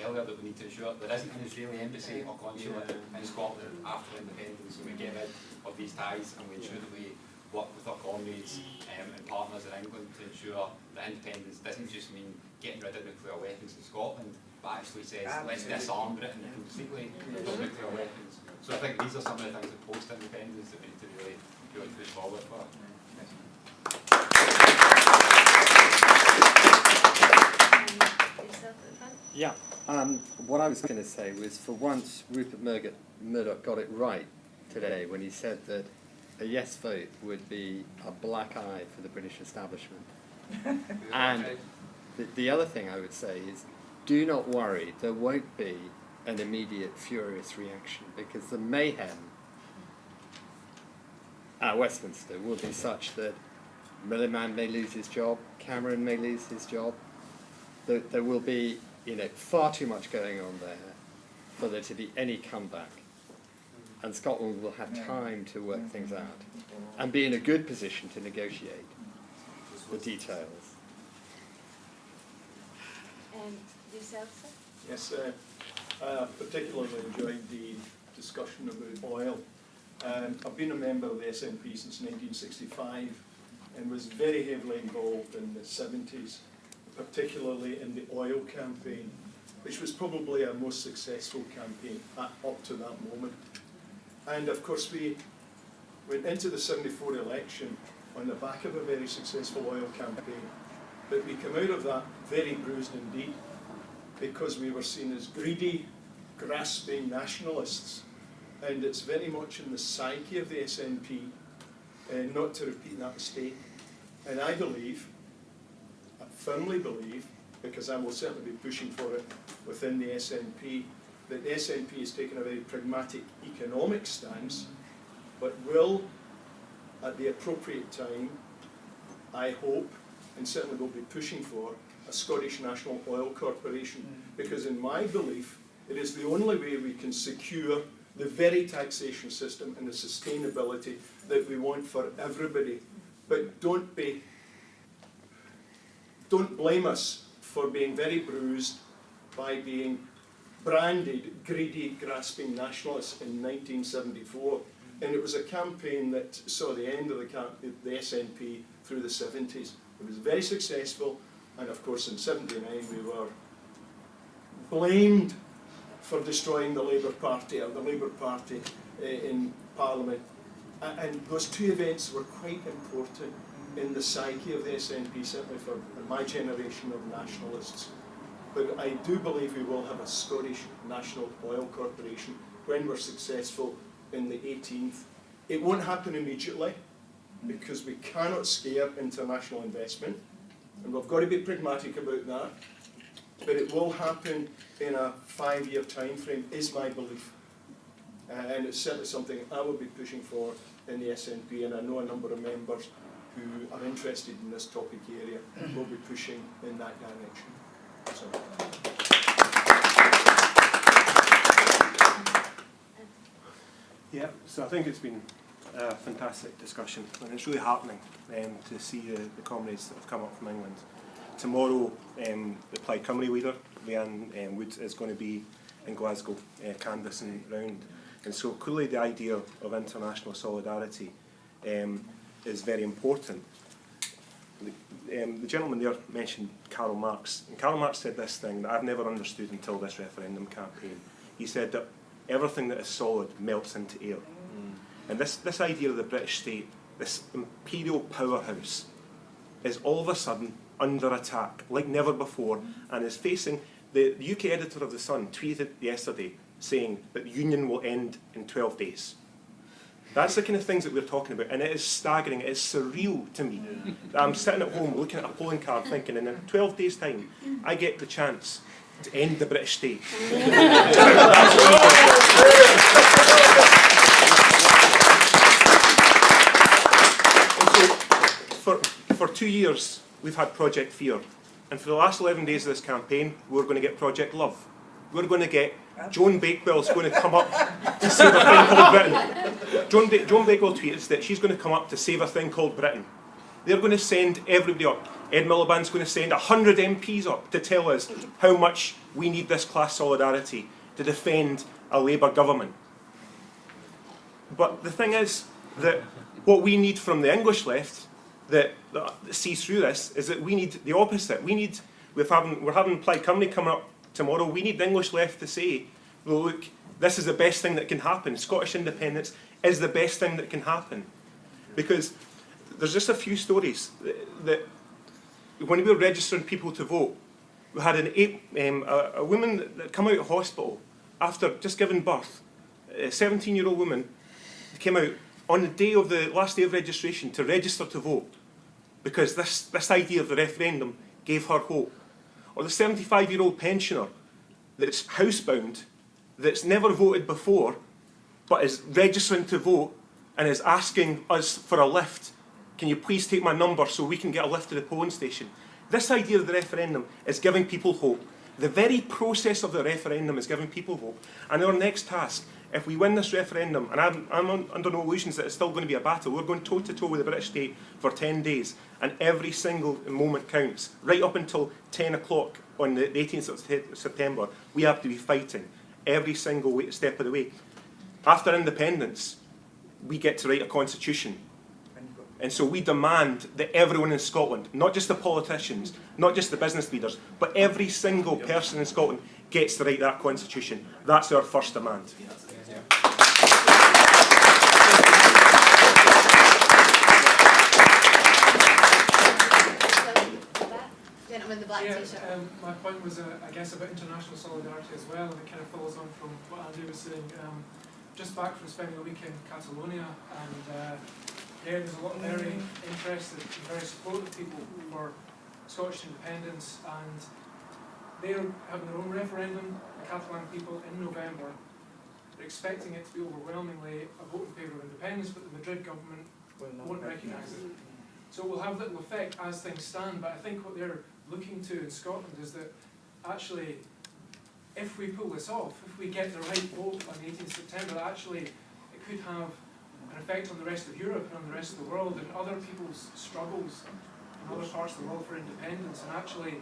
earlier, that we need to ensure there isn't an Israeli embassy or consulate in Scotland after independence, so we get rid of these ties and we ensure that we work with our comrades and partners in England to ensure that independence doesn't just mean getting rid of nuclear weapons in Scotland, but actually says let's disarm Britain completely of nuclear weapons. So I think these are some of the things that post-independence that we need to really push forward for. Yeah, what I was going to say was, for once, Rupert Murdoch got it right today when he said that a yes vote would be a black eye for the British establishment. And the other thing I would say is, do not worry, there won't be an immediate furious reaction, because the mayhem at Westminster will be such that Miliband may lose his job, Cameron may lose his job. There will be, far too much going on there for there to be any comeback. And Scotland will have time to work things out and be in a good position to negotiate the details. Yourself, sir? Yes, I particularly enjoyed the discussion about oil. I've been a member of the SNP since 1965 and was very heavily involved in the 70s, particularly in the oil campaign, which was probably our most successful campaign up to that moment. And of course we went into the 74 election on the back of a very successful oil campaign, but we came out of that very bruised indeed, because we were seen as greedy, grasping nationalists. And it's very much in the psyche of the SNP not to repeat that mistake. And I firmly believe, because I will certainly be pushing for it within the SNP, that the SNP has taken a very pragmatic economic stance, but will, at the appropriate time, I hope, and certainly will be pushing for, a Scottish National Oil Corporation, because in my belief, it is the only way we can secure the very taxation system and the sustainability that we want for everybody. But don't blame us for being very bruised by being branded greedy, grasping nationalists in 1974. And it was a campaign that saw the end of the SNP through the 70s. It was very successful, and of course in 79 we were blamed for destroying the Labour Party, or the Labour Party in Parliament. And those two events were quite important in the psyche of the SNP, certainly for my generation of nationalists. But I do believe we will have a Scottish National Oil Corporation when we're successful in the 18th. It won't happen immediately, because we cannot scare international investment, and we've got to be pragmatic about that. But it will happen in a 5-year time frame, is my belief. And it's certainly something I will be pushing for in the SNP, and I know a number of members who are interested in this topic area will be pushing in that direction. So. Yeah, so I think it's been a fantastic discussion, and it's really heartening to see the comrades that have come up from England. Tomorrow, the Plaid Cymru leader, Leanne Wood, is going to be in Glasgow canvassing round. And so clearly the idea of international solidarity is very important. The gentleman there mentioned Karl Marx, and Karl Marx said this thing that I've never understood until this referendum campaign. He said that everything that is solid melts into air. And this idea of the British state, this imperial powerhouse, is all of a sudden under attack like never before, and is facing, the UK editor of The Sun tweeted yesterday saying that the union will end in 12 days. That's the kind of things that we're talking about, and it is staggering, it is surreal to me. I'm sitting at home looking at a polling card thinking, in 12 days' time, I get the chance to end the British state. So, for 2 years, we've had Project Fear, and for the last 11 days of this campaign, we're going to get Project Love. We're going to get Joan Bakewell's going to come up to save a thing called Britain. Joan Bakewell tweets that she's going to come up to save a thing called Britain. They're going to send everybody up. Ed Miliband's going to send 100 MPs up to tell us how much we need this class solidarity to defend a Labour government. But the thing is that what we need from the English left that sees through this is that we need the opposite. We're having Plaid Cymru coming up tomorrow. We need the English left to say, well, look, this is the best thing that can happen. Scottish independence is the best thing that can happen. Because there's just a few stories that when we were registering people to vote, we had a woman that came out of hospital after just giving birth, a 17-year-old woman came out on the day of the last day of registration to register to vote, because this idea of the referendum gave her hope. Or the 75-year-old pensioner that's housebound that's never voted before, but is registering to vote and is asking us for a lift. Can you please take my number so we can get a lift to the polling station? This idea of the referendum is giving people hope. The very process of the referendum is giving people hope. And our next task, if we win this referendum, and I'm under no illusions that it's still going to be a battle, we're going toe-to-toe with the British state for 10 days, and every single moment counts. Right up until 10 o'clock on the 18th of September, we have to be fighting every single step of the way. After independence, we get to write a constitution. And so we demand that everyone in Scotland, not just the politicians, not just the business leaders, but every single person in Scotland gets to write that constitution. That's our first demand. Gentleman, the black t-shirt. My point was, I guess, about international solidarity as well, and it kind of follows on from what Andy was saying. Just back from spending a week in Catalonia, and there's a lot of very interested and very supportive people for Scottish independence, and they're having their own referendum, the Catalan people, in November. They're expecting it to be overwhelmingly a vote in favour of independence, but the Madrid government won't recognise it. So it will have little effect as things stand, but I think what they're looking to in Scotland is that actually, if we pull this off, if we get the right vote on the 18th of September, that actually it could have an effect on the rest of Europe and on the rest of the world and other people's struggles in other parts of the world for independence, and actually,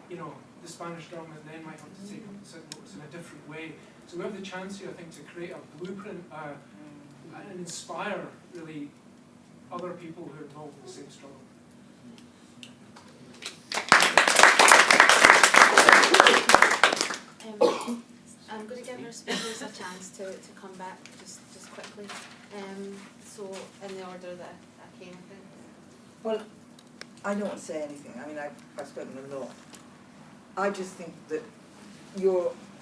you know, the Spanish government then might have to take up votes in a different way. So we have the chance here, I think, to create a blueprint and inspire, really, other people who are involved in the same struggle. I'm going to give our speakers a chance to come back just quickly. So in the order that I came, I think. Well, I don't want to say anything. I mean, I've spoken a lot. I just think that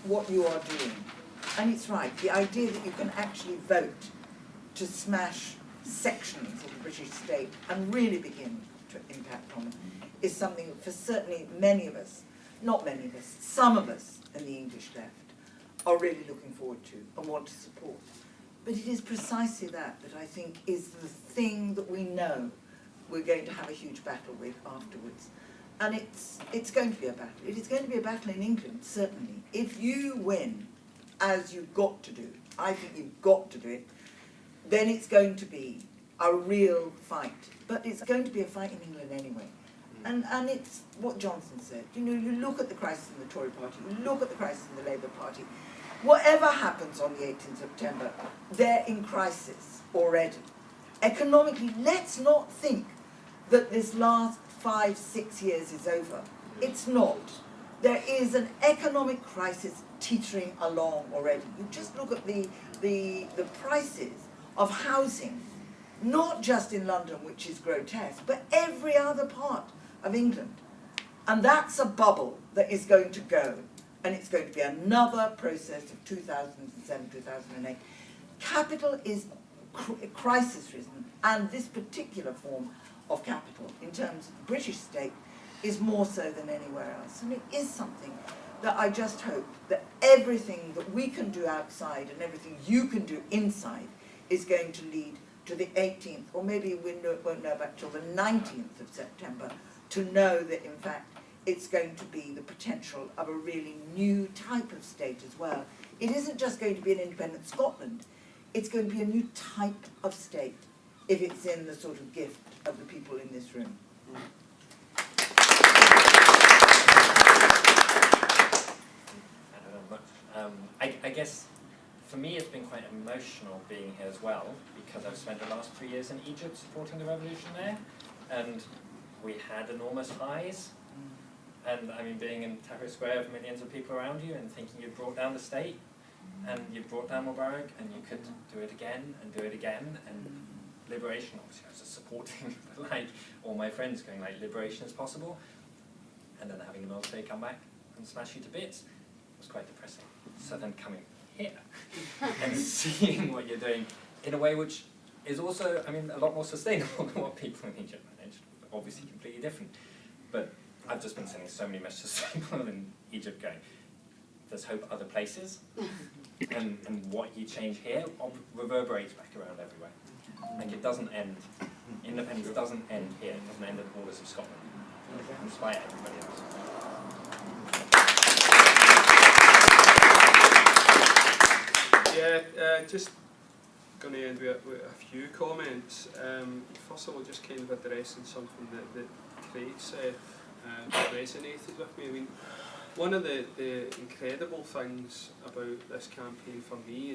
what you are doing, and it's right, the idea that you can actually vote to smash sections of the British state and really begin to impact on them is something for certainly many of us, not many of us, some of us in the English left are really looking forward to and want to support. But it is precisely that I think is the thing that we know we're going to have a huge battle with afterwards. And it's going to be a battle. It is going to be a battle in England, certainly. If you win, as you've got to do, I think you've got to do it, then it's going to be a real fight. But it's going to be a fight in England anyway. And it's what Johnson said. You know, you look at the crisis in the Tory party, you look at the crisis in the Labour Party. Whatever happens on the 18th of September, they're in crisis already. Economically, let's not think that this last 5-6 years is over. It's not. There is an economic crisis teetering along already. You just look at the prices of housing, not just in London, which is grotesque, but every other part of England. And that's a bubble that is going to go, and it's going to be another process of 2007, 2008. Capital is crisis-ridden, and this particular form of capital, in terms of the British state, is more so than anywhere else. And it is something that I just hope that everything that we can do outside and everything you can do inside is going to lead to the 18th, or maybe we won't know about till the 19th of September, to know that in fact it's going to be the potential of a really new type of state as well. It isn't just going to be an independent Scotland, it's going to be a new type of state if it's in the sort of gift of the people in this room. I don't know much. I guess for me it's been quite emotional being here as well, because I've spent the last 3 years in Egypt supporting the revolution there, and we had enormous highs. And I mean, being in Tahrir Square with millions of people around you and thinking you've brought down the state, and you've brought down Mubarak, and you could do it again and do it again, and liberation, obviously I was just supporting like all my friends going like liberation is possible, and then having the military come back and smash you to bits was quite depressing. So then coming here and seeing what you're doing in a way which is also, I mean, a lot more sustainable than what people in Egypt managed, obviously completely different. But I've just been sending so many messages to people in Egypt going, there's hope other places, and what you change here reverberates back around everywhere. Like it doesn't end, independence doesn't end here, it doesn't end at the borders of Scotland, despite everybody else. Yeah, just going to end with a few comments. First of all, just kind of addressing something that Craig said that resonated with me. I mean, one of the incredible things about this campaign for me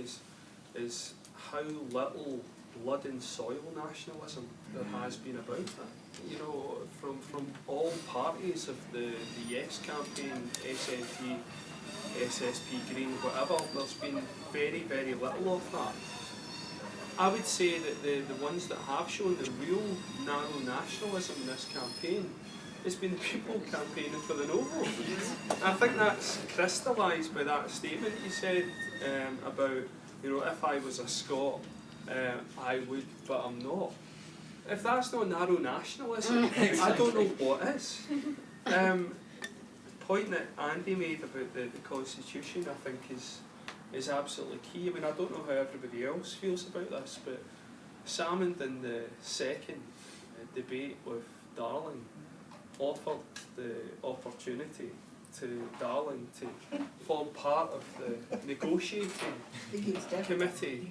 is how little blood and soil nationalism there has been about it. You know, from all parties of the Yes campaign, SNP, SSP, Green, whatever, there's been very, very little of that. I would say that the ones that have shown the real narrow nationalism in this campaign has been the people campaigning for the no vote. I think that's crystallised by that statement you said about, you know, if I was a Scot, I would, but I'm not. If that's not narrow nationalism, I don't know what is. Point that Andy made about the Constitution, I think, is absolutely key. I mean, I don't know how everybody else feels about this, but Salmond in the second debate with Darling offered the opportunity to Darling to form part of the negotiating committee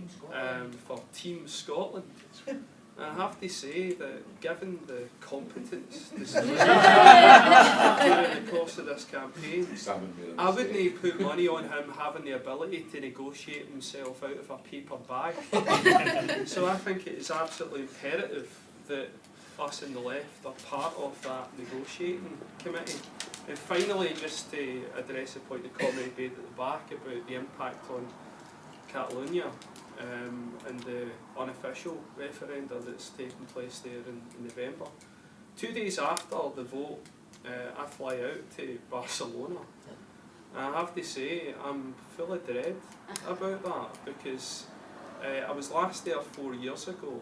for Team Scotland. And I have to say that given the competence displayed during the course of this campaign, I wouldn't put money on him having the ability to negotiate himself out of a paper bag. So I think it is absolutely imperative that us in the left are part of that negotiating committee. And finally, just to address the point that Comrade made at the back about the impact on Catalonia and the unofficial referenda that's taking place there in November. 2 days after the vote, I fly out to Barcelona. And I have to say, I'm full of dread about that because I was last there 4 years ago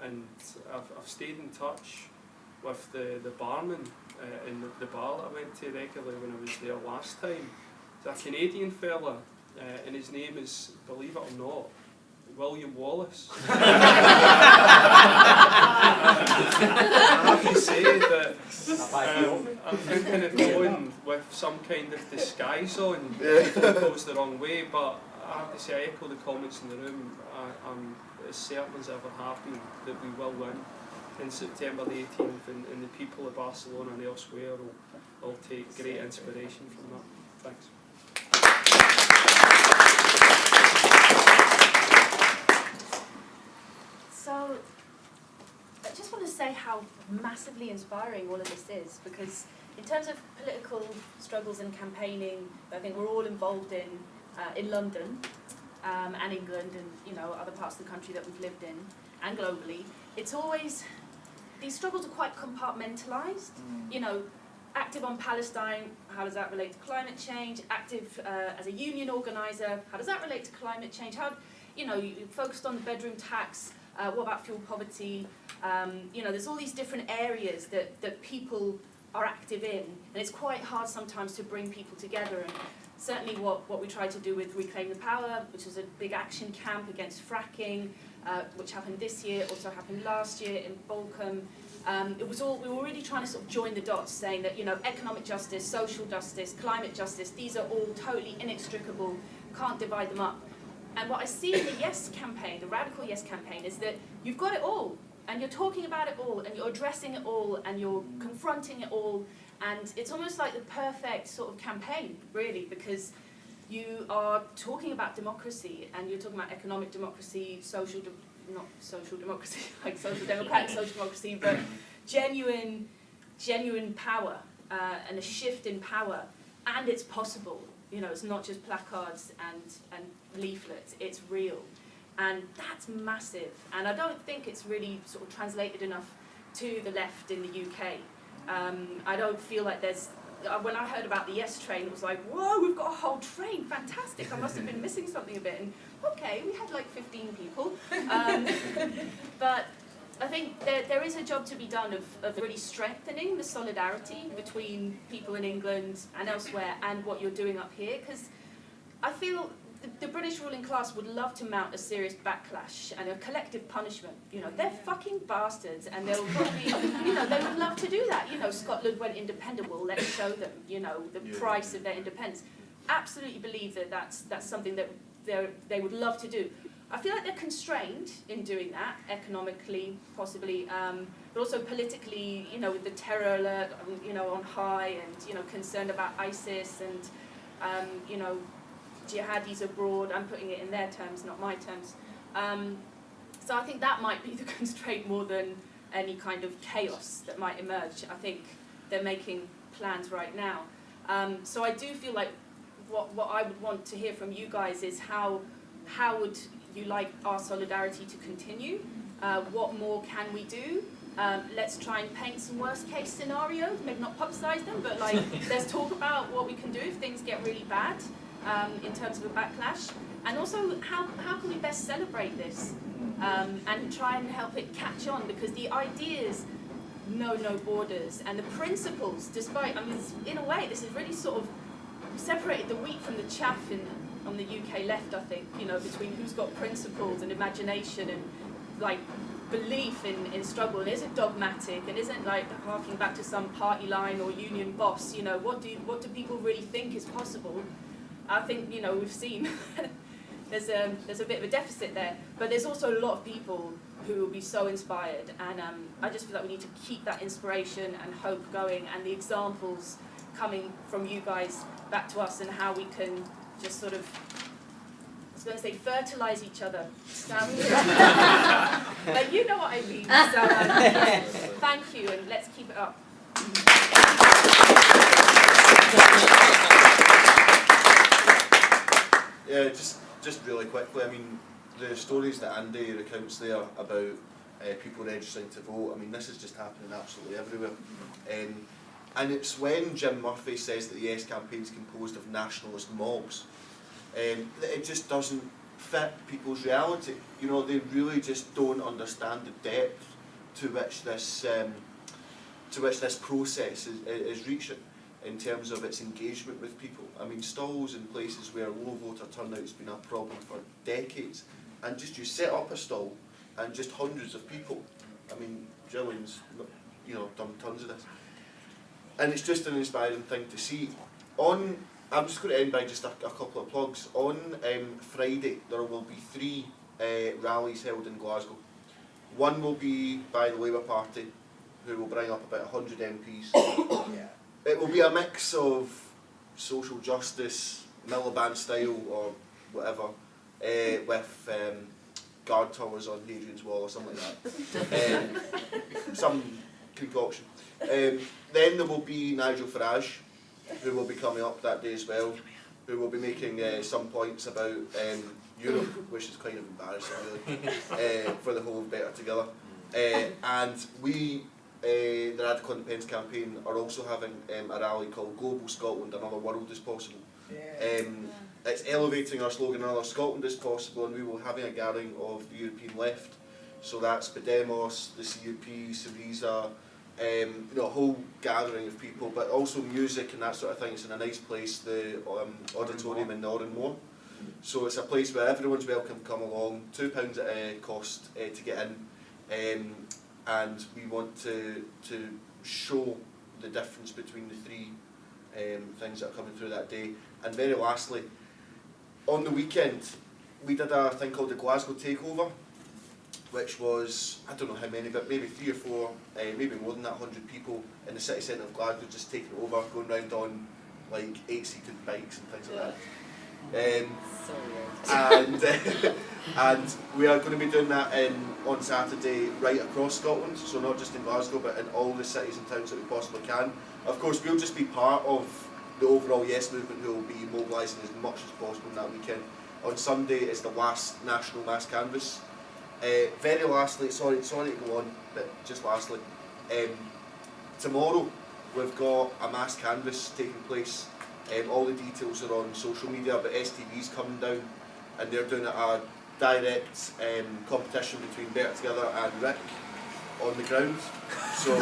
and I've stayed in touch with the barman in the bar that I went to regularly when I was there last time. It's a Canadian fella and his name is, believe it or not, William Wallace. I have to say that I'm thinking of going with some kind of disguise on if it goes the wrong way, but I have to say I echo the comments in the room. I'm as certain as ever have been that we will win in September the 18th, and the people of Barcelona and elsewhere will take great inspiration from that. Thanks. So, I just want to say how massively inspiring all of this is, because in terms of political struggles and campaigning, I think we're all involved in London and England and other parts of the country that we've lived in, and globally. It's always, these struggles are quite compartmentalised. Active on Palestine, how does that relate to climate change? Active as a union organiser, how does that relate to climate change? How, you focused on the bedroom tax. What about fuel poverty? There's all these different areas that people are active in, and it's quite hard sometimes to bring people together. And certainly what we tried to do with Reclaim the Power, which was a big action camp against fracking, which happened this year, also happened last year in Bolcombe. We were really trying to sort of join the dots, saying that economic justice, social justice, climate justice, these are all totally inextricable, can't divide them up. And what I see in the Yes campaign, the radical Yes campaign, is that you've got it all, and you're talking about it all, and you're addressing it all, and you're confronting it all, and it's almost like the perfect sort of campaign, really, because you are talking about democracy, and you're talking about economic democracy, not social democracy, like social democratic social democracy, but genuine power, and a shift in power, and it's possible. It's not just placards and leaflets, it's real. And that's massive. And I don't think it's really sort of translated enough to the left in the UK. I don't feel like there's, when I heard about the Yes train, it was like, whoa, we've got a whole train, fantastic. I must have been missing something a bit. And okay, we had like 15 people. But I think there is a job to be done of really strengthening the solidarity between people in England and elsewhere and what you're doing up here, because I feel the British ruling class would love to mount a serious backlash and a collective punishment. You know, they're fucking bastards, and they'll probably, you know, they would love to do that. You know, Scotland went independent. Well, let's show them, you know, the price of their independence. Absolutely believe that that's something that they would love to do. I feel like they're constrained in doing that, economically, possibly, but also politically, you know, with the terror alert, you know, on high, and, you know, concerned about ISIS and, you know, jihadis abroad. I'm putting it in their terms, not my terms. So I think that might be the constraint more than any kind of chaos that might emerge. I think they're making plans right now. So I do feel like what I would want to hear from you guys is how would you like our solidarity to continue? What more can we do? Let's try and paint some worst case scenarios, maybe not publicise them, but like let's talk about what we can do if things get really bad in terms of a backlash. And also how can we best celebrate this and try and help it catch on, because the ideas know no borders, and the principles, despite, I mean, in a way, this has really sort of separated the wheat from the chaff on the UK left, I think, you know, between who's got principles and imagination and like belief in struggle, and isn't dogmatic and isn't like harking back to some party line or union boss. You know, what do people really think is possible? I think, you know, we've seen there's a bit of a deficit there, but there's also a lot of people who will be so inspired, and I just feel like we need to keep that inspiration and hope going, and the examples coming from you guys back to us, and how we can just sort of, I was going to say fertilise each other. But you know what I mean. So yeah, thank you, and let's keep it up. Yeah, just really quickly, I mean, the stories that Andy recounts there about people registering to vote, I mean, this is just happening absolutely everywhere. And it's when Jim Murphy says that the Yes campaign is composed of nationalist mobs, that it just doesn't fit people's reality. You know, they really just don't understand the depth to which this process is reaching in terms of its engagement with people. I mean, stalls in places where low voter turnout has been a problem for decades, and just you set up a stall and just hundreds of people. I mean, Gillian's, you know, done tons of this. And it's just an inspiring thing to see. I'm just going to end by just a couple of plugs. On Friday, there will be 3 rallies held in Glasgow. One will be by the Labour Party, who will bring up about 100 MPs. Yeah. It will be a mix of social justice, Miliband style or whatever, with guard towers on Hadrian's Wall or something like that. Some concoction. Then there will be Nigel Farage, who will be coming up that day as well, who will be making some points about Europe, which is kind of embarrassing really, for the whole Better Together. And we, the Radical Independence Campaign, are also having a rally called Global Scotland, Another World is Possible. Yeah. It's elevating our slogan, Another Scotland is Possible, and we will be having a gathering of the European left. So that's Podemos, the CUP, Syriza, you know, a whole gathering of people, but also music and that sort of thing. It's in a nice place, the auditorium in Northern Moor. So it's a place where everyone's welcome to come along. £2 at cost to get in, and we want to show the difference between the 3 things that are coming through that day. And very lastly, on the weekend we did a thing called the Glasgow Takeover, which was, I don't know how many, but maybe 3 or 4, maybe more than that, 100 people in the city centre of Glasgow just taking it over, going round on like 8-seated bikes and things like that. And we are going to be doing that on Saturday right across Scotland, so not just in Glasgow but in all the cities and towns that we possibly can. Of course, we'll just be part of the overall Yes movement, who will be mobilising as much as possible in that weekend. On Sunday is the last national mass canvass. Very lastly, sorry to go on, but just lastly, tomorrow we've got a mass canvass taking place. All the details are on social media, but STV's coming down and they're doing a direct competition between Better Together and Rick on the ground. So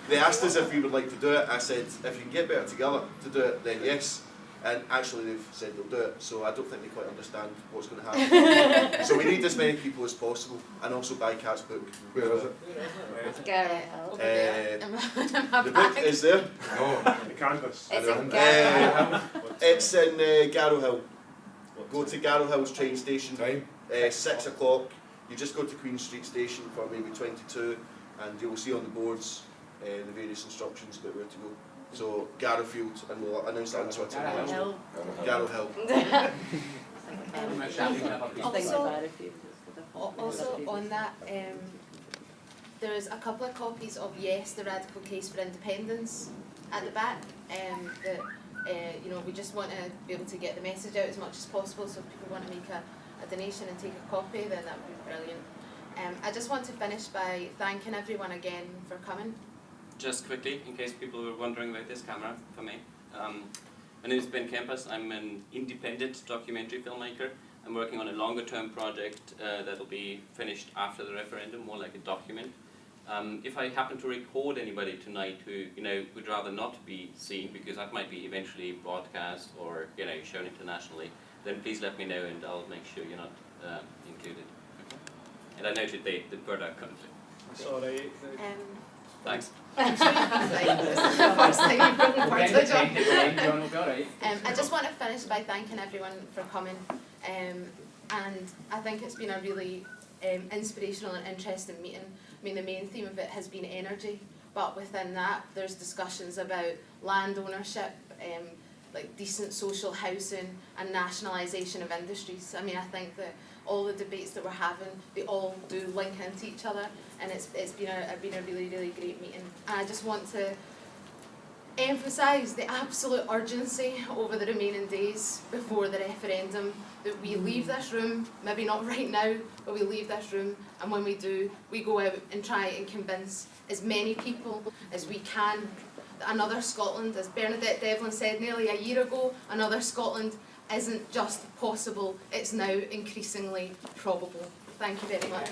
they asked us if we would like to do it. I said, if you can get Better Together to do it, then yes. And actually they've said they'll do it, so I don't think they quite understand what's going to happen. So we need as many people as possible, and also buy Kat's book. Where is it? Garrow. Over there. In my The book bag. is there. No, The canvas. It's in Garrow. It's in Garrow Hill. Go to Garrow Hill's train station, time. 6 o'clock. You just go to Queen Street Station for maybe 22, and you will see on the boards the various instructions about where to go. So Garrowfield, and we'll announce that on Twitter. Garrow Hill. Also on that, there's a couple of copies of Yes, the Radical Case for Independence at the back. That you know, we just want to be able to get the message out as much as possible. So if people want to make a donation and take a copy, then that would be brilliant. I just want to finish by thanking everyone again for coming. Just quickly, in case people were wondering about this camera for me. My name is Ben Kempers. I'm an independent documentary filmmaker. I'm working on a longer term project that'll be finished after the referendum, more like a document. If I happen to record anybody tonight who, you know, would rather not be seen because that might be eventually broadcast or, you know, shown internationally, then please let me know and I'll make sure you're not included. Okay? And I noted the product conflict. Sorry. Thanks. This is the first thing you've really pointed on. I just want to finish by thanking everyone for coming, and I think it's been a really inspirational and interesting meeting. I mean, the main theme of it has been energy, but within that there's discussions about land ownership, like decent social housing and nationalisation of industries. I mean, I think that all the debates that we're having, they all do link into each other, and it's been a really, really great meeting. And I just want to emphasise the absolute urgency over the remaining days before the referendum, that we leave this room, maybe not right now, but we leave this room, and when we do, we go out and try and convince as many people as we can that another Scotland, as Bernadette Devlin said nearly a year ago, another Scotland isn't just possible, it's now increasingly probable. Thank you very much.